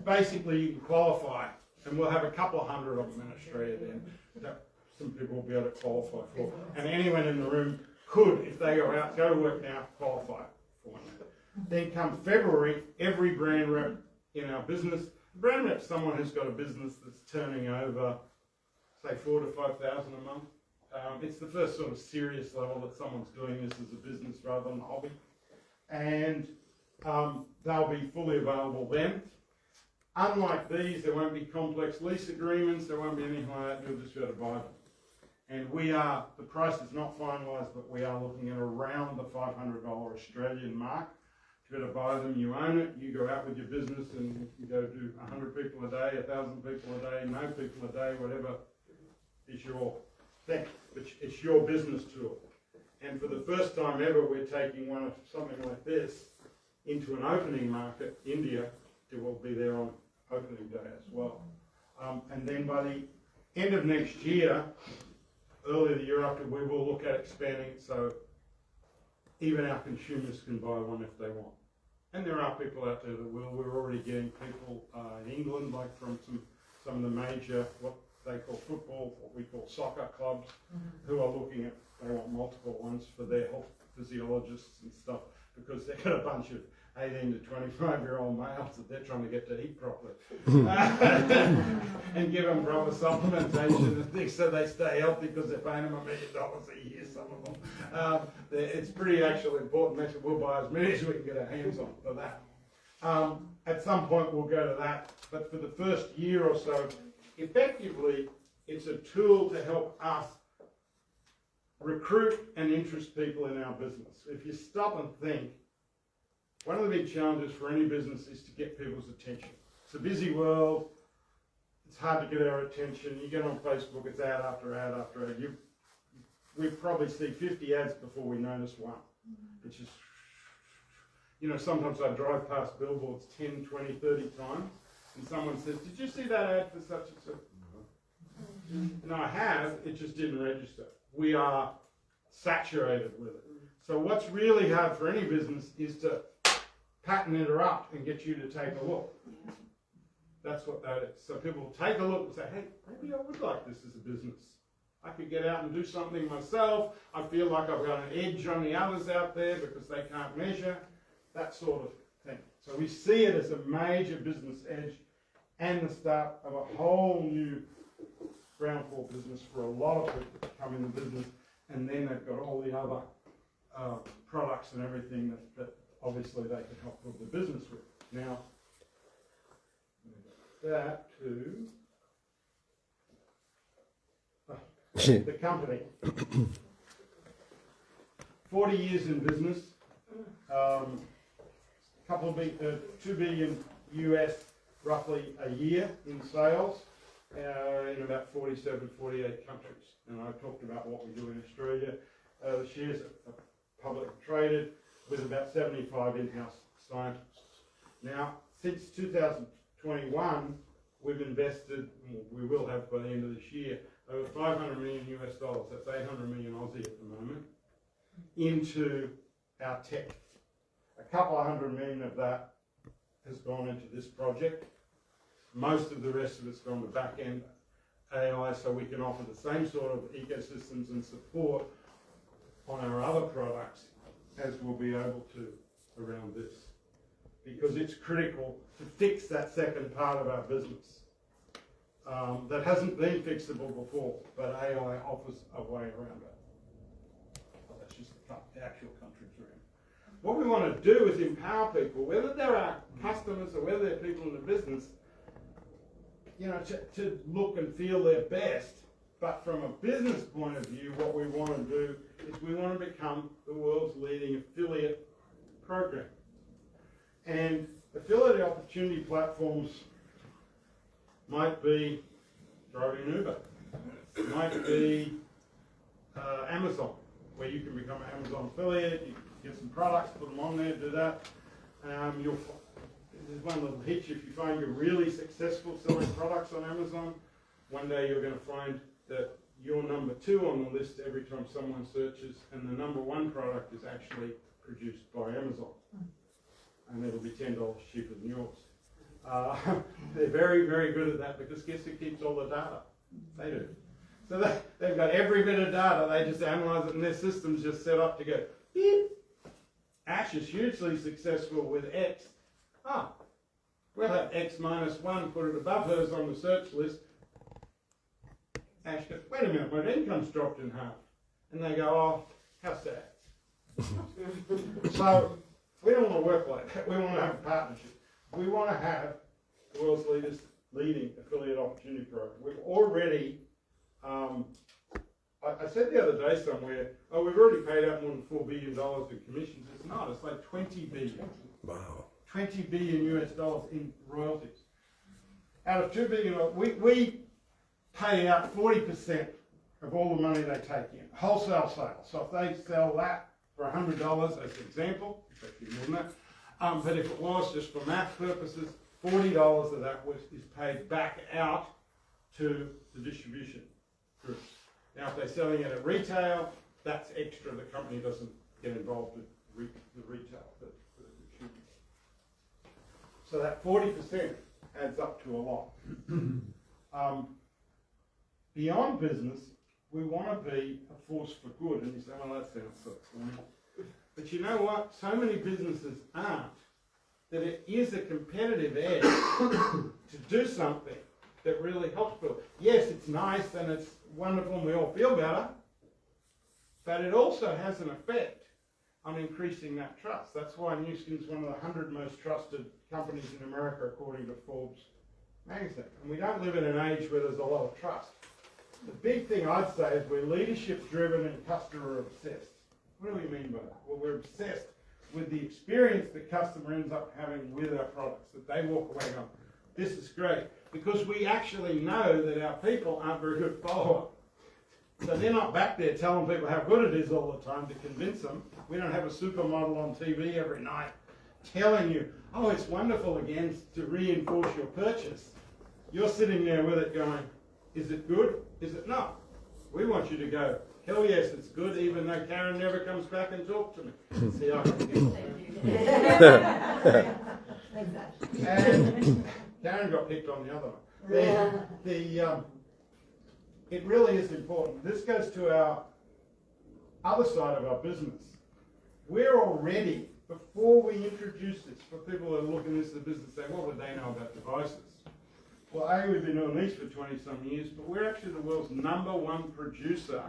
basically you can qualify, and we'll have a couple of hundred of them in Australia then that some people will be able to qualify for. And anyone in the room could, if they go to work now, qualify for one. Then come February, every brand rep in our business, brand rep is someone who's got a business that's turning over, say, 4,000 to 5,000 a month. It's the first sort of serious level that someone's doing this as a business rather than a hobby. And they'll be fully available then. Unlike these, there won't be complex lease agreements, there won't be anything like that, you'll just be able to buy them. And the price is not finalised, but we are looking at around the $500 Australian mark. To be able to buy them, you own it, you go out with your business and you go do 100 people a day, 1,000 people a day, no people a day, whatever is your thing. It's your business tool. And for the first time ever, we're taking something like this into an opening market, India. It will be there on opening day as well. And then by the end of next year, early the year after, we will look at expanding it so even our consumers can buy one if they want. And there are people out there that will. We're already getting people in England, like from some of the major, what they call football, what we call soccer clubs, who are looking at, they want multiple ones for their health physiologists and stuff, because they've got a bunch of 18 to 25-year-old males that they're trying to get to eat properly and give them proper supplementation and things so they stay healthy because they're paying them $1 million a year, some of them. It's pretty actually important. We'll buy as many as we can get our hands on for that. At some point we'll go to that, but for the first year or so, effectively, it's a tool to help us recruit and interest people in our business. If you stop and think, one of the big challenges for any business is to get people's attention. It's a busy world. It's hard to get our attention. You get on Facebook, it's ad after ad after ad. We probably see 50 ads before we notice one. Which is, you know, sometimes I drive past billboards 10, 20, 30 times, and someone says, "Did you see that ad for such and such?" And I have, it just didn't register. We are saturated with it. So what's really hard for any business is to pattern interrupt and get you to take a look. That's what that is. So people will take a look and say, "Hey, maybe I would like this as a business. I could get out and do something myself. I feel like I've got an edge on the others out there because they can't measure." That sort of thing. So we see it as a major business edge and the start of a whole new ground floor business for a lot of people that come in the business, and then they've got all the other products and everything that obviously they can help build the business with. Now, that to the company. 40 years in business, $2 billion US roughly a year in sales, in about 47, 48 countries. And I talked about what we do in Australia. The shares are publicly traded with about 75 in-house scientists. Now, since 2021, we've invested, we will have by the end of this year, over 500 million US dollars, that's 800 million Aussie at the moment, into our tech. A couple of $100 million of that has gone into this project. Most of the rest of it's gone to back-end AI, so we can offer the same sort of ecosystems and support on our other products as we'll be able to around this. Because it's critical to fix that second part of our business that hasn't been fixable before, but AI offers a way around it. Well, that's just the actual countries we're in. What we want to do is empower people, whether they're our customers or whether they're people in the business, you know, to look and feel their best. But from a business point of view, what we want to do is we want to become the world's leading affiliate program. And affiliate opportunity platforms might be driving Uber, might be Amazon, where you can become an Amazon affiliate, you can get some products, put them on there, do that. There's one little hitch: if you find you're really successful selling products on Amazon, one day you're going to find that you're number 2 on the list every time someone searches, and the number 1 product is actually produced by Amazon. And it'll be $10 cheaper than yours. They're very, very good at that because guess who keeps all the data? They do. So they've got every bit of data, they just analyze it, and their system's just set up to go, beep. Ash is hugely successful with X. We'll have X minus 1, put it above hers on the search list. Ash goes, "Wait a minute, my income's dropped in half." And they go, "Oh, how sad." So we don't want to work like that. We want to have a partnership. We want to have the world's leading affiliate opportunity program. We've already, I said the other day somewhere, we've already paid out more than $4 billion in commissions. It's not, it's like 20 billion. Wow. 20 billion US dollars in royalties. Out of 2 billion, we pay out 40% of all the money they take in, wholesale sales. So if they sell that for $100 as an example, it's actually more than that, but if it was just for math purposes, $40 of that is paid back out to the distribution groups. Now if they're selling it at retail, that's extra. The company doesn't get involved with the retail. So that 40% adds up to a lot. Beyond business, we want to be a force for good. And you say, "Well, that sounds so funny." But you know what? So many businesses aren't that it is a competitive edge to do something that really helps people. Yes, it's nice and it's wonderful and we all feel better, but it also has an effect on increasing that trust. That's why Nu Skin's one of the 100 most trusted companies in America according to Forbes magazine. And we don't live in an age where there's a lot of trust. The big thing I'd say is we're leadership driven and customer obsessed. What do we mean by that? Well, we're obsessed with the experience the customer ends up having with our products, that they walk away going, this is great, because we actually know that our people aren't very good follow-up. So they're not back there telling people how good it is all the time to convince them. We don't have a supermodel on TV every night telling you, oh, it's wonderful again, to reinforce your purchase. You're sitting there with it going, is it good? Is it not? We want you to go, hell yes, it's good, even though Karen never comes back and talks to me. See, I can get Exactly. And Karen got picked on the other one. It really is important. This goes to our other side of our business. We're already, before we introduce this, for people that are looking at this as a business, say, what would they know about devices? Well, A, we've been doing these for 20-some years, but we're actually the world's #1 producer.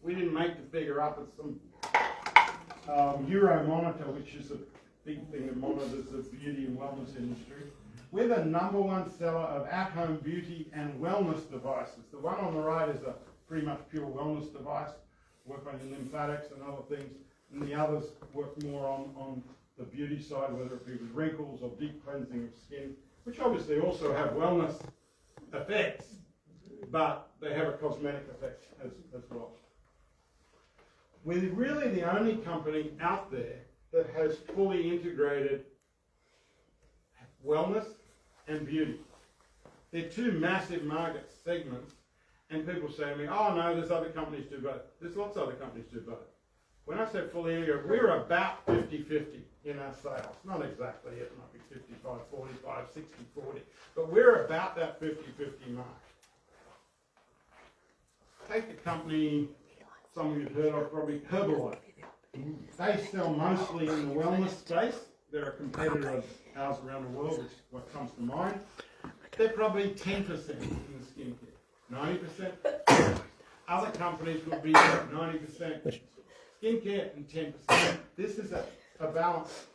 We didn't make the figure up. It's some Euro monitor, which is a big thing that monitors the beauty and wellness industry. We're the #1 seller of at-home beauty and wellness devices. The one on the right is a pretty much pure wellness device, work on lymphatics and other things, and the others work more on the beauty side, whether it be with wrinkles or deep cleansing of skin, which obviously also have wellness effects, but they have a cosmetic effect as well. We're really the only company out there that has fully integrated wellness and beauty. They're two massive market segments, and people say to me, oh no, there's other companies do both. There's lots of other companies do both. When I say fully integrated, we're about 50-50 in our sales. Not exactly, it might be 55-45, 60-40, but we're about that 50-50 mark. Take a company, some of you've heard of, probably Herbalife. They sell mostly in the wellness space. They're a competitor of ours around the world, which is what comes to mind. They're probably 10% in the skincare. 90%. Other companies would be 90% skincare and 10%. This is a balanced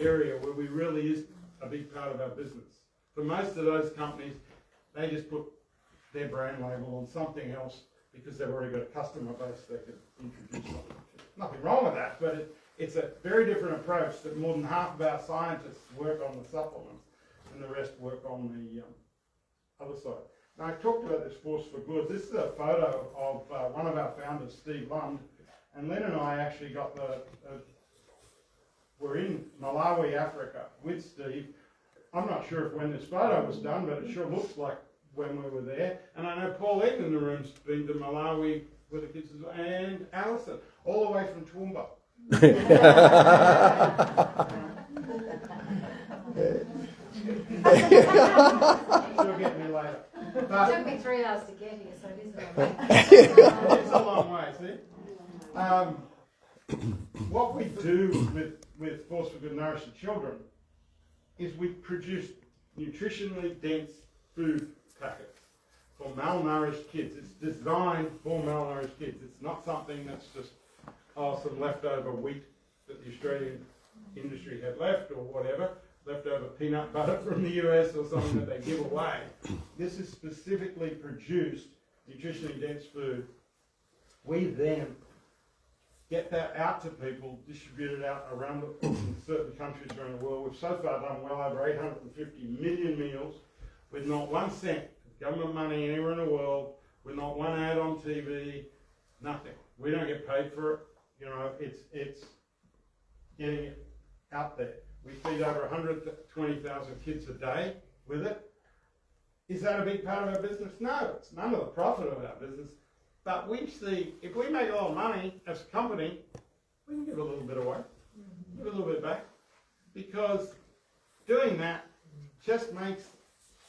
area where we really is a big part of our business. For most of those companies, they just put their brand label on something else because they've already got a customer base they could introduce something to. Nothing wrong with that, but it's a very different approach that more than half of our scientists work on the supplements and the rest work on the other side. Now, I talked about this Force for Good. This is a photo of one of our founders, Steve Lund, and Lynn and I actually got we're in Malawi, Africa with Steve. I'm not sure if when this photo was done, but it sure looks like when we were there. And I know Pauline in the room's been to Malawi with the kids as well, and Alison, all the way from Toowoomba. She'll get me later. It took me 3 hours to get here, so it is a long way. It's a long way, see? What we do with Force for Good Nourishing Children is we produce nutritionally dense food packets for malnourished kids. It's designed for malnourished kids. It's not something that's just some leftover wheat that the Australian industry had left or whatever, leftover peanut butter from the US or something that they give away. This is specifically produced nutritionally dense food. We then get that out to people, distribute it out around in certain countries around the world. We've so far done well over 850 million meals with not 1 cent of government money anywhere in the world, with not one ad on TV, nothing. We don't get paid for it. You know, it's getting it out there. We feed over 120,000 kids a day with it. Is that a big part of our business? No, it's none of the profit of our business. But we see, if we make a lot of money as a company, we can give a little bit away, give a little bit back, because doing that just makes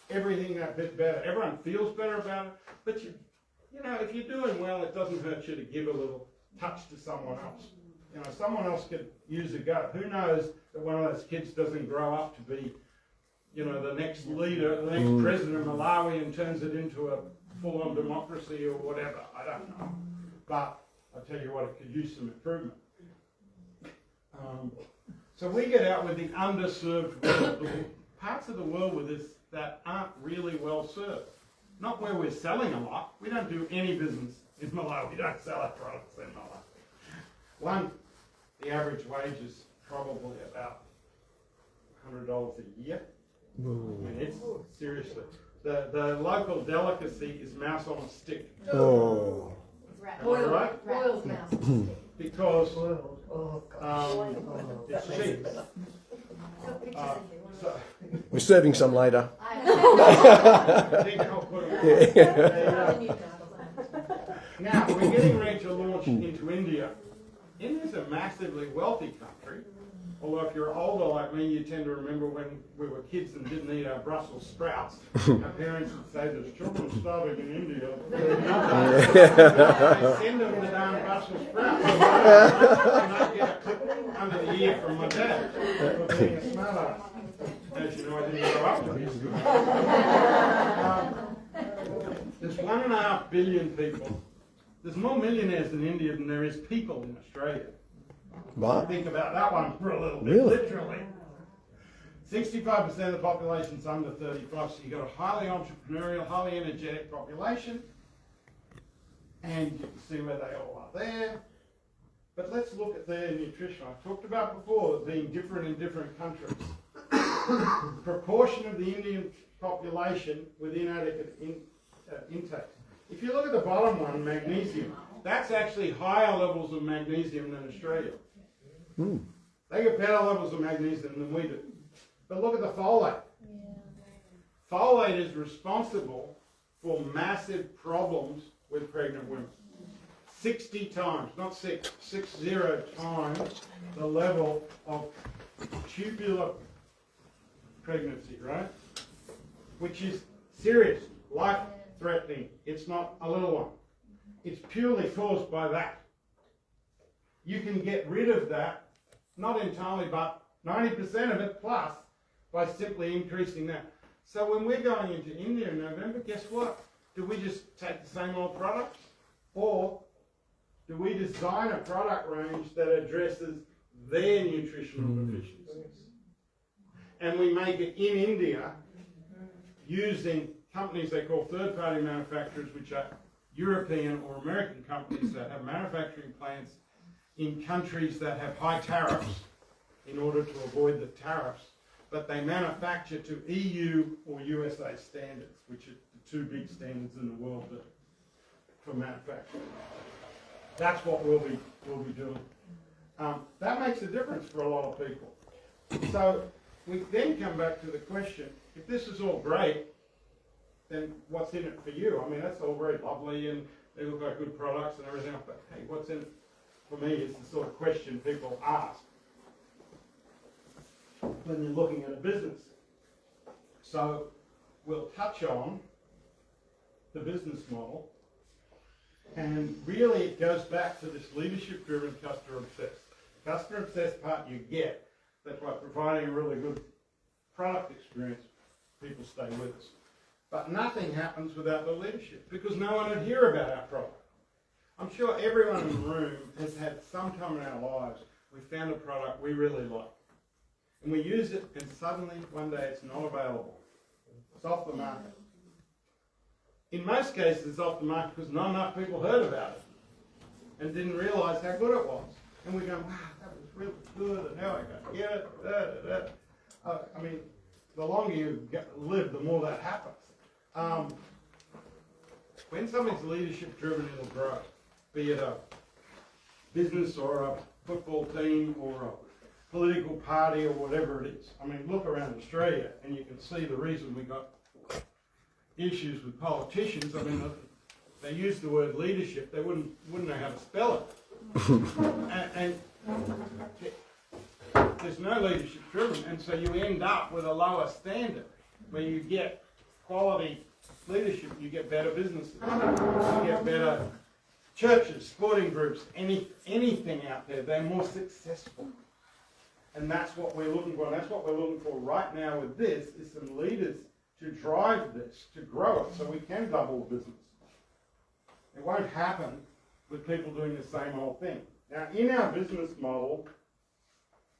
everything that bit better. Everyone feels better about it, but you know, if you're doing well, it doesn't hurt you to give a little touch to someone else. You know, someone else could use a go. Who knows that one of those kids doesn't grow up to be, you know, the next leader, the next president of Malawi and turns it into a full-on democracy or whatever. I don't know. But I tell you what, it could use some improvement. So we get out with the underserved world, the parts of the world with this that aren't really well served. Not where we're selling a lot. We don't do any business in Malawi. We don't sell our products in Malawi. One, the average wage is probably about $100 a year. I mean, it's seriously. The local delicacy is mouse on a stick. Oh. Boiled, Right? boiled mouse. Because it's cheap. Got pictures if you want. So, We're serving some later. I I think I'll put it Now, we're getting ready to launch into India. India's a massively wealthy country. Although if you're older like me, you tend to remember when we were kids and didn't eat our Brussels sprouts. Our parents would say, there's children starving in India. They send them the darn Brussels sprouts. And I get a clip under the ear from my dad for being a smart ass. As you know, I didn't grow up with this. There's 1.5 billion people. There's more millionaires in India than there is people in Australia. What? Think about that one for a little bit, Really? literally. 65% of the population's under 35, so you've got a highly entrepreneurial, highly energetic population. And you can see where they all are there. But let's look at their nutrition. I talked about before it being different in different countries. The proportion of the Indian population with inadequate intake. If you look at the bottom one, magnesium, that's actually higher levels of magnesium than Australia. They get better levels of magnesium than we do. But look at the folate. Folate is responsible for massive problems with pregnant women. 60 times, not 60 times the level of tubular pregnancy, right? Which is serious, life-threatening. It's not a little one. It's purely caused by that. You can get rid of that, not entirely, but 90% of it plus, by simply increasing that. So when we're going into India in November, guess what? Do we just take the same old products? Or do we design a product range that addresses their nutritional deficiencies? And we make it in India using companies they call third-party manufacturers, which are European or American companies that have manufacturing plants in countries that have high tariffs in order to avoid the tariffs, but they manufacture to EU or USA standards, which are the two big standards in the world for manufacturing. That's what we'll be doing. That makes a difference for a lot of people. So we then come back to the question, if this is all great, then what's in it for you? I mean, that's all very lovely and they look like good products and everything else, but hey, what's in it for me is the sort of question people ask when you're looking at a business. So we'll touch on the business model, and really it goes back to this leadership-driven, customer-obsessed. Customer-obsessed part you get, that by providing a really good product experience, people stay with us. But nothing happens without the leadership, because no one would hear about our product. I'm sure everyone in the room has had some time in our lives, we found a product we really like. And we use it, and suddenly, one day, it's not available. It's off the market. In most cases, it's off the market because not enough people heard about it and didn't realise how good it was. And we go, wow, that was really good, and how I got to get it, I mean, the longer you live, the more that happens. When something's leadership driven, it'll grow. Be it a business or a football team or a political party or whatever it is. I mean, look around Australia and you can see the reason we got issues with politicians. I mean, they use the word leadership, they wouldn't know how to spell it. and there's no leadership driven, and so you end up with a lower standard where you get quality leadership, you get better businesses, you get better churches, sporting groups, anything out there, they're more successful. And that's what we're looking for. And that's what we're looking for right now with this, is some leaders to drive this, to grow it, so we can double the business. It won't happen with people doing the same old thing. Now, in our business model,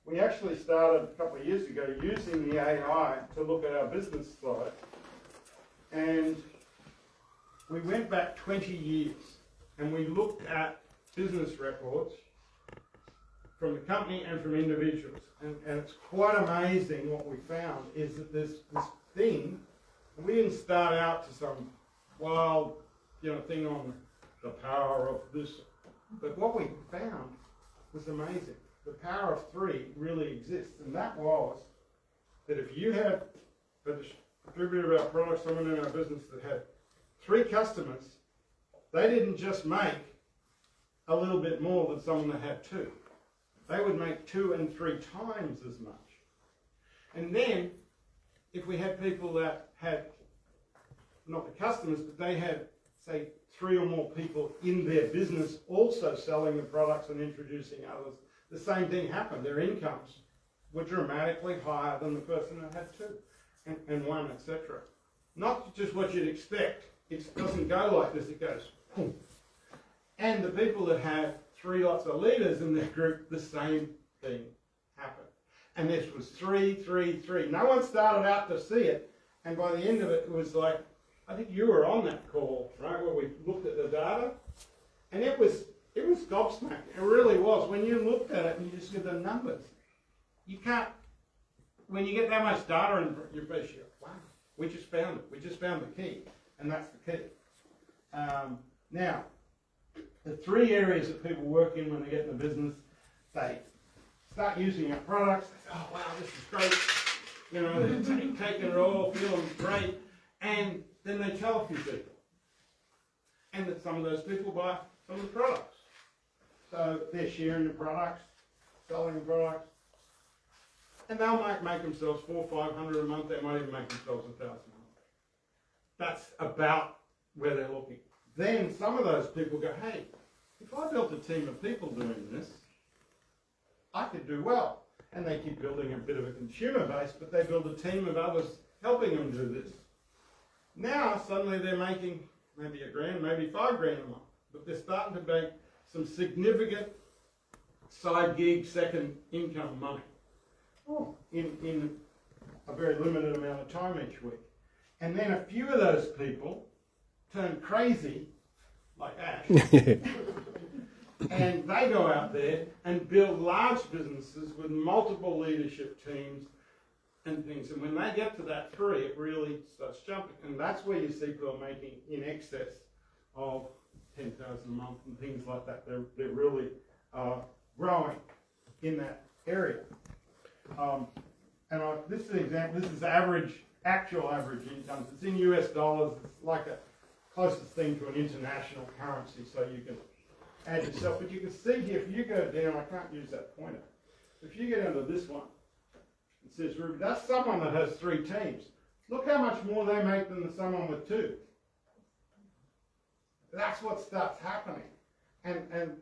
we actually started a couple of years ago using the AI to look at our business side. And we went back 20 years and we looked at business records from the company and from individuals. And it's quite amazing what we found is that there's this thing, and we didn't start out to some wild, thing on the power of this. But what we found was amazing. The power of 3 really exists. And that was that if you had a distributor of our products, someone in our business that had 3 customers, they didn't just make a little bit more than someone that had 2. They would make 2 and 3 times as much. And then, if we had people that had, not the customers, but they had, say, 3 or more people in their business also selling the products and introducing others, the same thing happened. Their incomes were dramatically higher than the person that had 2 and 1, etc. Not just what you'd expect. It doesn't go like this, it goes boom. And the people that have 3 lots of leaders in their group, the same thing happened. And this was 3, 3, 3. No one started out to see it, and by the end of it, it was like, I think you were on that call, right, where we looked at the data, and it was gobsmacked. It really was. When you looked at it and you just get the numbers, you can't, when you get that much data in your face, you go, wow, we just found it. We just found the key, and that's the key. Now, the 3 areas that people work in when they get in the business, they start using our products, they say, oh wow, this is great, they're taking it all, feeling great, and then they tell a few people. And that some of those people buy some of the products. So they're sharing the products, selling the products, and they'll make themselves $400 or $500 a month, they might even make themselves $1,000 a month. That's about where they're looking. Then some of those people go, hey, if I built a team of people doing this, I could do well. And they keep building a bit of a consumer base, but they build a team of others helping them do this. Now, suddenly they're making maybe $1,000, maybe $5,000 a month, but they're starting to make some significant side gig, second income money in a very limited amount of time each week. And then a few of those people turn crazy, like Ash, and they go out there and build large businesses with multiple leadership teams and things. And when they get to that 3, it really starts jumping. And that's where you see people making in excess of $10,000 a month and things like that. They're really growing in that area. This is an example. This is actual average incomes. It's in US dollars. It's like a closest thing to an international currency, so you can add yourself. But you can see here, if you go down, I can't use that pointer. If you get into this one, it says Ruby, that's someone that has 3 teams. Look how much more they make than someone with 2. That's what starts happening. And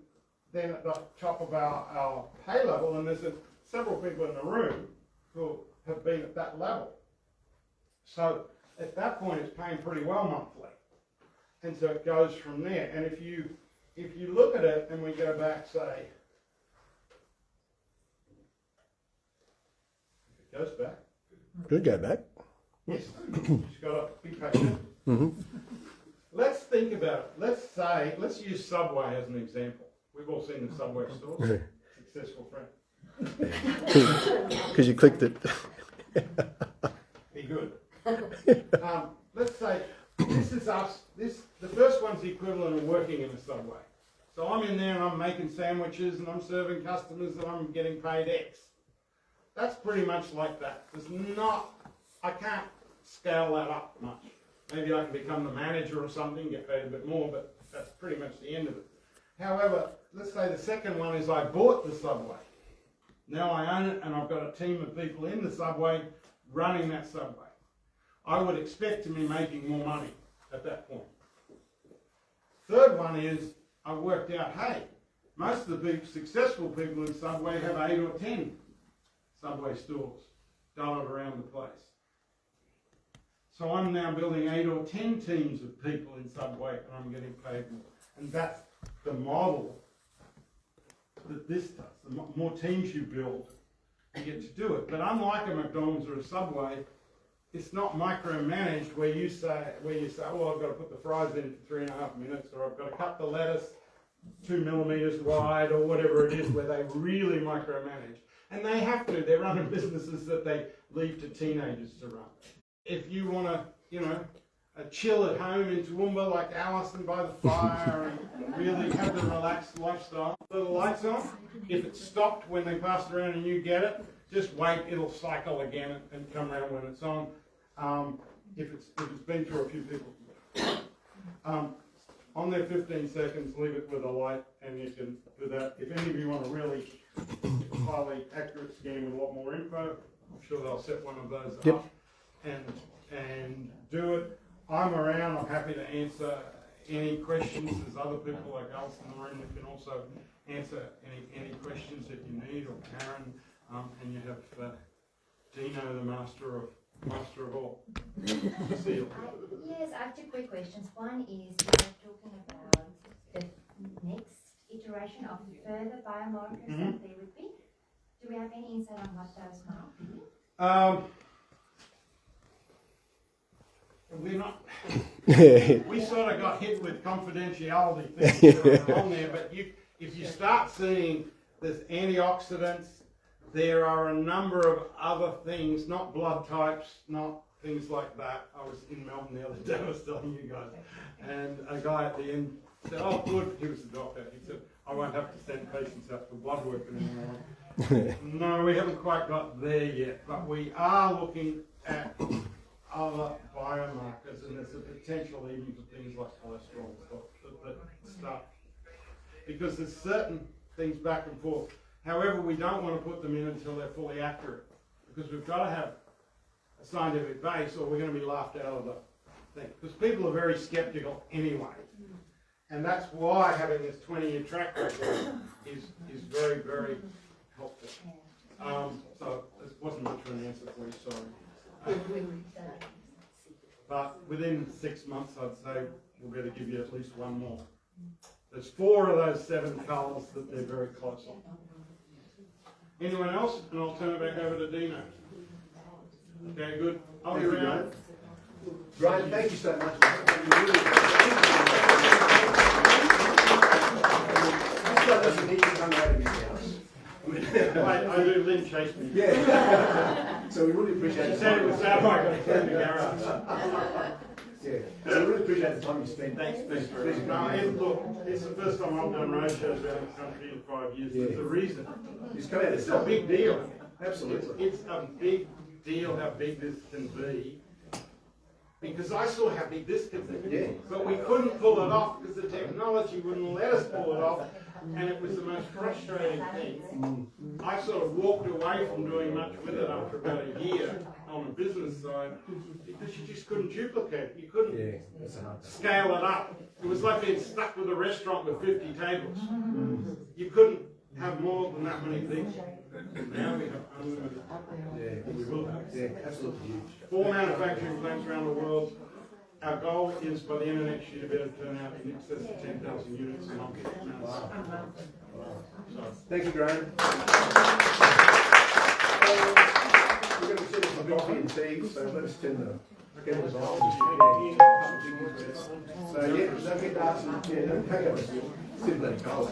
then at the top of our pay level, and there's several people in the room who have been at that level. So at that point, it's paying pretty well monthly. And so it goes from there. And if you look at it, and we go back, say, if it goes back. Could go back. Yes, you just got to be patient. Mm-hmm. Let's think about it. Let's use Subway as an example. We've all seen the Subway stores. Successful friend. Because you clicked it. Be good. Let's say this is us. The first one's the equivalent of working in a Subway. So I'm in there and I'm making sandwiches and I'm serving customers and I'm getting paid X. That's pretty much like that. I can't scale that up much. Maybe I can become the manager or something, get paid a bit more, but that's pretty much the end of it. However, let's say the second one is I bought the Subway. Now I own it and I've got a team of people in the Subway running that Subway. I would expect to be making more money at that point. Third one is I worked out, hey, most of the big successful people in Subway have 8 or 10 Subway stores dotted around the place. So I'm now building 8 or 10 teams of people in Subway, and I'm getting paid more. And that's the model that this does. The more teams you build, you get to do it. But unlike a McDonald's or a Subway, it's not micromanaged where you say, well, I've got to put the fries in for 3.5 minutes, or I've got to cut the lettuce 2 millimeters wide, or whatever it is, where they really micromanage. And they have to. They're running businesses that they leave to teenagers to run. If you want to, chill at home in Toowoomba like Alison by the fire and really have the relaxed lifestyle, put the lights on. If it's stopped when they pass it around and you get it, just wait, it'll cycle again and come around when it's on. If it's been through a few people. On there 15 seconds, leave it with a light, and you can do that. If any of you want a really highly accurate scan with a lot more info, I'm sure they'll set one of those up and do it. I'm around. I'm happy to answer any questions. There's other people like Alison in the room that can also answer any questions that you need, or Karen, and you have Dino, the master of all. Yes, I have 2 quick questions. One is, you're talking about the next iteration of further biomarkers that there would be. Do we have any insight on what those might be? We're not. We sort of got hit with confidentiality things that are on there, but if you start seeing there's antioxidants, there are a number of other things, not blood types, not things like that. I was in Melbourne the other day, I was telling you guys, and a guy at the end said, "Oh, good." He was the doctor. He said, "I won't have to send patients out for blood work anymore." No, we haven't quite got there yet, but we are looking at other biomarkers, and there's a potential even for things like cholesterol and stuff. Because there's certain things back and forth. However, we don't want to put them in until they're fully accurate, because we've got to have a scientific base, or we're going to be laughed out of the thing. Because people are very skeptical anyway, and that's why having this 20-year track record is very, very helpful. So this wasn't much of an answer for you, sorry. But within 6 months, I'd say we'll be able to give you at least one more. There's 4 of those 7 colours that they're very close on. Anyone else? And I'll turn it back over to Dino. Okay, good. I'll be around. Brian, thank you so much. This guy doesn't need to come out of his house. I do. Lynn chased me. Yeah. So we really appreciate She it. said it was that I got to clean the garage. Yeah. So we really appreciate the time you spent. Thanks very much. Look, it's the first time I've done roadshows around the country in 5 years. There's a reason. It's come out. It's a big deal. Absolutely. It's a big deal how big this can be. Because I saw how big this could be. Yeah. But we couldn't pull it off because the technology wouldn't let us pull it off. And it was the most frustrating thing. I sort of walked away from doing much with it after about a year on the business side, because you just couldn't duplicate it. You couldn't scale it up. It was like being stuck with a restaurant with 50 tables. You couldn't have more than that many people. Now we have unlimited. Yeah. We will have. Yeah, absolutely huge. 4 manufacturing plants around the world. Our goal is by the end of next year to be able to turn out in excess of 10,000 units a month. Thank you, Graham. We're going to send some coffee and tea, so let us turn the kettles on. So yeah, don't get to ask them. Yeah, don't take it. It's too bloody cold.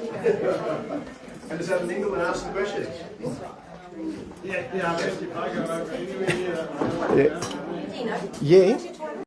And just have an England and ask the questions. Yeah, I guess if I go over anywhere near that, Yeah.